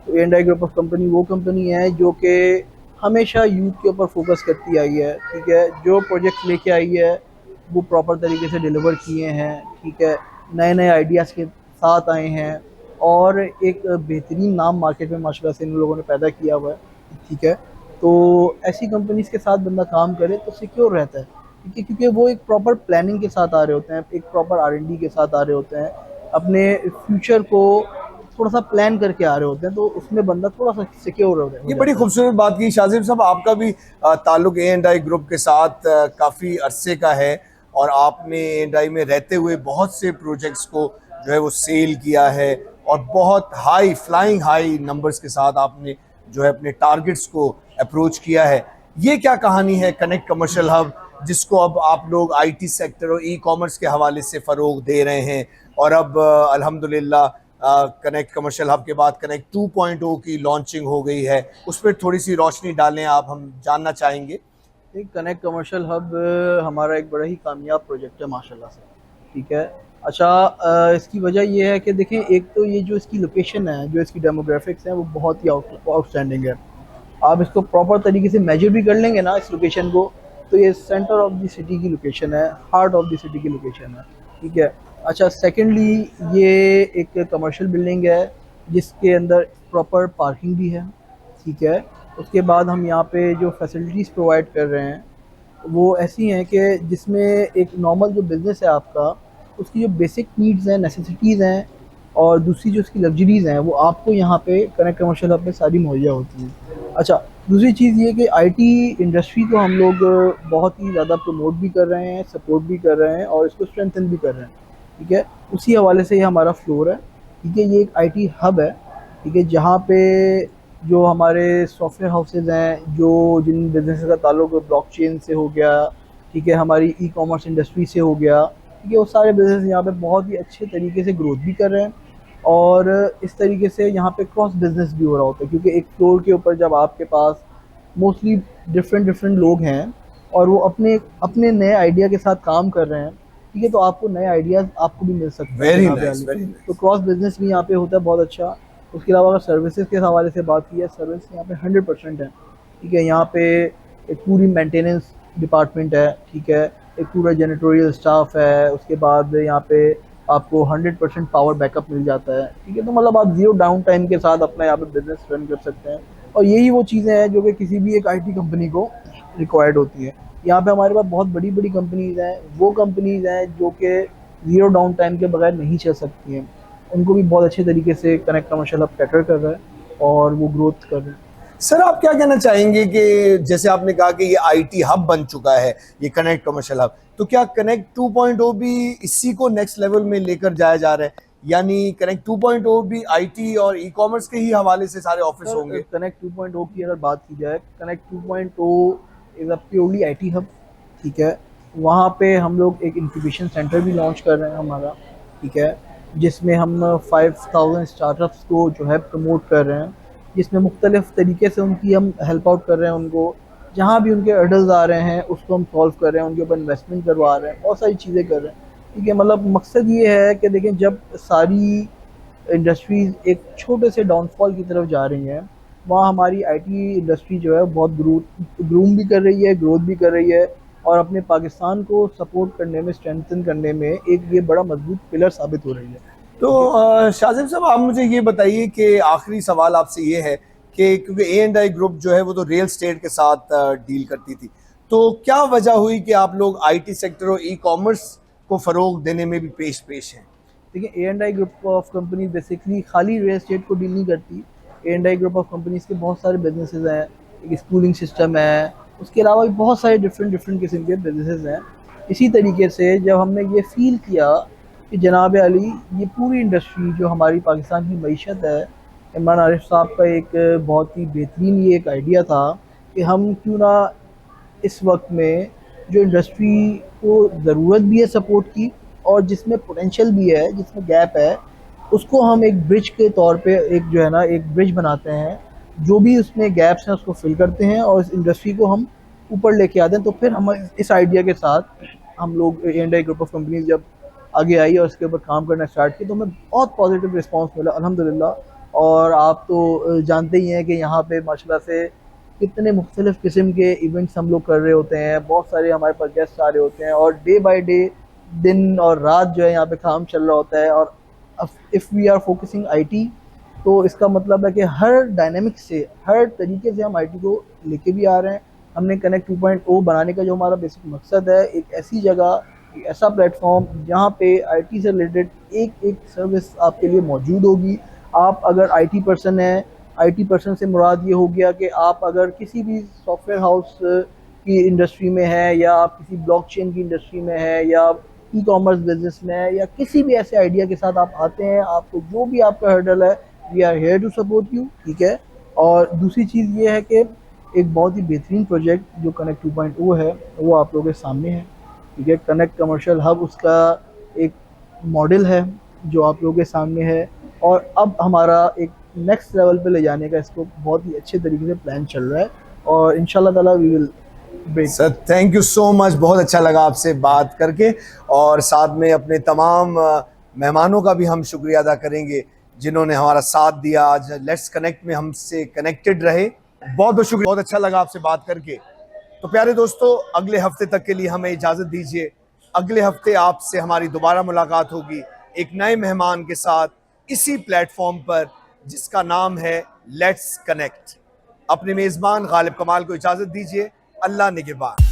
तो A&I ग्रुप ऑफ कंपनी वो कंपनी है जो कि हमेशा यूथ के ऊपर फोकस करती आई है। ठीक है, जो प्रोजेक्ट लेके आई है वो प्रॉपर तरीके से डिलीवर किए हैं। ठीक है, नए नए आइडियाज़ के साथ आए हैं और एक बेहतरीन नाम मार्केट में माशाल्लाह से इन लोगों ने पैदा किया हुआ है। ठीक है, तो ऐसी कंपनीज़ के साथ बंदा काम करे तो सिक्योर रहता है। ठीक है, क्योंकि वो एक प्रॉपर प्लानिंग के साथ आ रहे होते हैं, एक प्रॉपर R&D के साथ आ रहे होते हैं, अपने फ्यूचर को थोड़ा सा प्लान करके आ रहे होते हैं, तो उसमें बंदा थोड़ा सा सिक्योर हो जाता है। ये बड़ी खूबसूरत बात की शाजिब साहब। आपका भी ताल्लुक A&I ग्रुप के साथ काफ़ी अरसे का है और आपने A&I में रहते हुए बहुत से प्रोजेक्ट्स को जो है वो सेल किया है और बहुत फ्लाइंग हाई नंबर्स के साथ आपने जो है अपने टारगेट्स को अप्रोच किया है। ये क्या कहानी है कनेक्ट कमर्शियल हब जिसको अब आप लोग आईटी सेक्टर और ई कॉमर्स के हवाले से फ़रोग दे रहे हैं, और अब अल्हम्दुलिल्लाह कनेक्ट कमर्शियल हब के बाद कनेक्ट 2.0 की लॉन्चिंग हो गई है, उस पर थोड़ी सी रोशनी डालें आप, हम जानना चाहेंगे। एक कनेक्ट कमर्शियल हब हमारा एक बड़ा ही कामयाब प्रोजेक्ट है माशाल्लाह से, ठीक है। अच्छा, इसकी वजह ये है कि देखें, एक तो ये जो इसकी लोकेशन है, जो इसकी डेमोग्राफिक्स हैं, वो बहुत ही आउटस्टैंडिंग है। आप इसको प्रॉपर तरीके से मेजर भी कर लेंगे ना इस लोकेशन को, तो ये सेंटर ऑफ द सिटी की लोकेशन है, हार्ट ऑफ द सिटी की लोकेशन है, ठीक है। अच्छा, सेकेंडली ये एक कमर्शियल बिल्डिंग है जिसके अंदर प्रॉपर पार्किंग भी है, ठीक है। उसके बाद हम यहाँ पे जो फैसिलिटीज़ प्रोवाइड कर रहे हैं वो ऐसी हैं कि जिसमें एक नॉर्मल जो बिज़नेस है आपका, उसकी जो बेसिक नीड्स हैं, नेसेसिटीज़ हैं, और दूसरी जो उसकी लग्जरीज़ हैं, वो आपको यहाँ पे कनेक्ट कमर्शियल हब में सारी मुहैया होती हैं। अच्छा, दूसरी चीज़ ये कि आईटी इंडस्ट्री को हम लोग बहुत ही ज़्यादा प्रमोट भी कर रहे हैं, सपोर्ट भी कर रहे हैं, और इसको स्ट्रेंथन भी कर रहे हैं, ठीक है। उसी हवाले से ये हमारा फ्लोर है, ठीक है। ये एक आईटी हब है, ठीक है, जहाँ पे जो हमारे सॉफ्टवेयर हाउसेज हैं, जो जिन बिजनेस का ताल्लुक ब्लॉकचेन से हो गया, ठीक है, हमारी ई कॉमर्स इंडस्ट्री से हो गया, ठीक है, वो सारे बिजनेस यहाँ पे बहुत ही अच्छे तरीके से ग्रोथ भी कर रहे हैं, और इस तरीके से यहाँ पे क्रॉस बिजनेस भी हो रहा होता है, क्योंकि एक फ्लोर के ऊपर जब आपके पास मोस्टली डिफरेंट लोग हैं और वो अपने अपने नए आइडिया के साथ काम कर रहे हैं, ठीक है, तो आपको नए आइडियाज़ आपको भी मिल सकते हैं। वेरी यहाँ पे नाइस, आने से। तो क्रॉस बिजनेस भी यहाँ पे होता है बहुत अच्छा। उसके अलावा अगर सर्विसेज के हवाले से बात की है, सर्विस यहाँ पे 100% है, ठीक है। यहाँ पे एक पूरी मेंटेनेंस डिपार्टमेंट है, ठीक है, एक पूरा जेनेटोरियल स्टाफ है, उसके बाद यहाँ पे आपको 100% पावर बैकअप मिल जाता है, ठीक है। तो मतलब आप जीरो डाउन टाइम के साथ अपना यहाँ पे बिजनेस रन कर सकते हैं, और यही वो चीज़ें हैं जो कि किसी भी एक आईटी कंपनी को रिक्वायर्ड होती हैं। यहाँ पे हमारे पास बहुत बड़ी बड़ी कंपनीज़ हैं, वो कंपनीज़ हैं जो कि जीरो डाउन टाइम के बगैर नहीं चल सकती हैं, उनको भी बहुत अच्छे तरीके से कनेक्ट कमर्शियल हब कैटर कर रहा है और वो ग्रोथ कर रहे हैं। सर, आप क्या कहना चाहेंगे कि जैसे आपने कहा कि ये आईटी हब बन चुका है, ये कनेक्ट कमर्शियल हब, तो क्या कनेक्ट 2.0 भी इसी को नेक्स्ट लेवल में लेकर जाया जा रहा है, यानी कनेक्ट 2.0 भी आईटी और ई कॉमर्स के ही हवाले से सारे ऑफिस होंगे? कनेक्ट 2.0 की अगर बात की जाए, connect 2.0 is a purely IT hub, ठीक है। वहाँ पे हम लोग एक इंक्यूबेशन सेंटर भी लॉन्च कर रहे हैं हमारा, ठीक है, जिसमें हम 5000 स्टार्टअप्स को जो है प्रमोट कर रहे हैं, जिसमें मुख्तलिफ तरीके से उनकी हम हेल्प आउट कर रहे हैं, उनको जहाँ भी उनके हर्डल्स आ रहे हैं उसको हम सॉल्व कर रहे हैं, उनके ऊपर इन्वेस्टमेंट करवा रहे हैं, बहुत सारी चीज़ें कर रहे हैं, ठीक है। मतलब मकसद ये है कि देखें, जब सारी इंडस्ट्रीज़ एक छोटे से डाउनफॉल की तरफ जा रही हैं, वहाँ हमारी आईटी इंडस्ट्री जो है बहुत ग्रूम भी कर रही है, ग्रोथ भी कर रही है, और अपने पाकिस्तान को सपोर्ट करने में, स्ट्रेंथन करने में एक ये बड़ा मजबूत पिलर साबित हो रही है। तो शाजिब साहब, आप मुझे ये बताइए कि आखिरी सवाल आपसे ये है कि क्योंकि A&I ग्रुप जो है वो तो रियल एस्टेट के साथ डील करती थी, तो क्या वजह हुई कि आप लोग आईटी सेक्टर और ई कॉमर्स को फ़रोग देने में भी पेश हैं? देखिए, A&I group of company basically खाली रियल एस्टेट को डील नहीं करती। A&I ग्रुप ऑफ कंपनीज के बहुत सारे बिजनेसेस हैं, एक स्कूलिंग सिस्टम है, उसके अलावा भी बहुत सारे डिफरेंट किस्म के बिजनेसेस हैं। इसी तरीके से जब हमने ये फील किया कि जनाब अली, ये पूरी इंडस्ट्री जो हमारी पाकिस्तान की मईशत है, इमरान आरिफ साहब का एक बहुत ही बेहतरीन ये एक आइडिया था कि हम क्यों ना इस वक्त में जो इंडस्ट्री को ज़रूरत भी है सपोर्ट की, और जिसमें पोटेंशियल भी है, जिसमें गैप है, उसको हम एक ब्रिज के तौर पे एक जो है ना एक ब्रिज बनाते हैं, जो भी उसमें गैप्स हैं उसको फिल करते हैं और इस इंडस्ट्री को हम ऊपर लेके आते हैं। तो फिर हम इस आइडिया के साथ हम लोग A&I ग्रुप ऑफ कंपनीज जब आगे आई और उसके ऊपर काम करना स्टार्ट किया, तो हमें बहुत पॉजिटिव रिस्पांस मिला अल्हम्दुलिल्लाह। और आप तो जानते ही हैं कि यहाँ पे माशाल्लाह से कितने मुख्तलिफ़ किस्म के इवेंट्स हम लोग कर रहे होते हैं, बहुत सारे हमारे पास गेस्ट आ रहे होते हैं, और डे बाय डे, दिन और रात जो है यहाँ पे काम चल रहा होता है। और if we are focusing IT, तो इसका मतलब है कि हर डायनेमिक से, हर तरीके से हम आईटी को लेके भी आ रहे हैं। हमने कनेक्ट 2.0 बनाने का जो हमारा बेसिक मकसद है, एक ऐसी जगह, एक ऐसा प्लेटफॉर्म जहाँ पे आईटी से रिलेटेड एक सर्विस आपके लिए मौजूद होगी। आप अगर आईटी पर्सन हैं, आईटी पर्सन से मुराद ये हो गया कि आप अगर किसी भी सॉफ्टवेयर हाउस की इंडस्ट्री में है, या आप किसी ब्लॉकचेन की इंडस्ट्री में है, या ई कॉमर्स बिजनेस में है, या किसी भी ऐसे आइडिया के साथ आप आते हैं, आपको जो भी आपका हर्डल है, we are here to support you, ठीक है। और दूसरी चीज़ ये है कि एक बहुत ही बेहतरीन प्रोजेक्ट जो कनेक्ट 2.0 है वो आप लोगों के सामने है। ठीक है, कनेक्ट कमर्शियल हब उसका एक मॉडल है जो आप लोगों के सामने है, और अब हमारा एक नेक्स्ट लेवल पे ले जाने का इसको बहुत ही अच्छे तरीके से प्लान चल रहा है, और इंशाल्लाह ताला we will break. Sir thank you so much, बहुत अच्छा लगा आपसे बात करके, और साथ में अपने तमाम मेहमानों का भी हम शुक्रिया अदा करेंगे जिन्होंने हमारा साथ दिया, आज लेट्स कनेक्ट में हमसे कनेक्टेड रहे। बहुत बहुत शुक्रिया, बहुत अच्छा लगा आपसे बात करके। तो प्यारे दोस्तों, अगले हफ्ते तक के लिए हमें इजाज़त दीजिए। अगले हफ्ते आपसे हमारी दोबारा मुलाकात होगी एक नए मेहमान के साथ इसी प्लेटफॉर्म पर जिसका नाम है लेट्स कनेक्ट। अपने मेज़बान गालिब कमाल को इजाज़त दीजिए। अल्लाह निगहबान।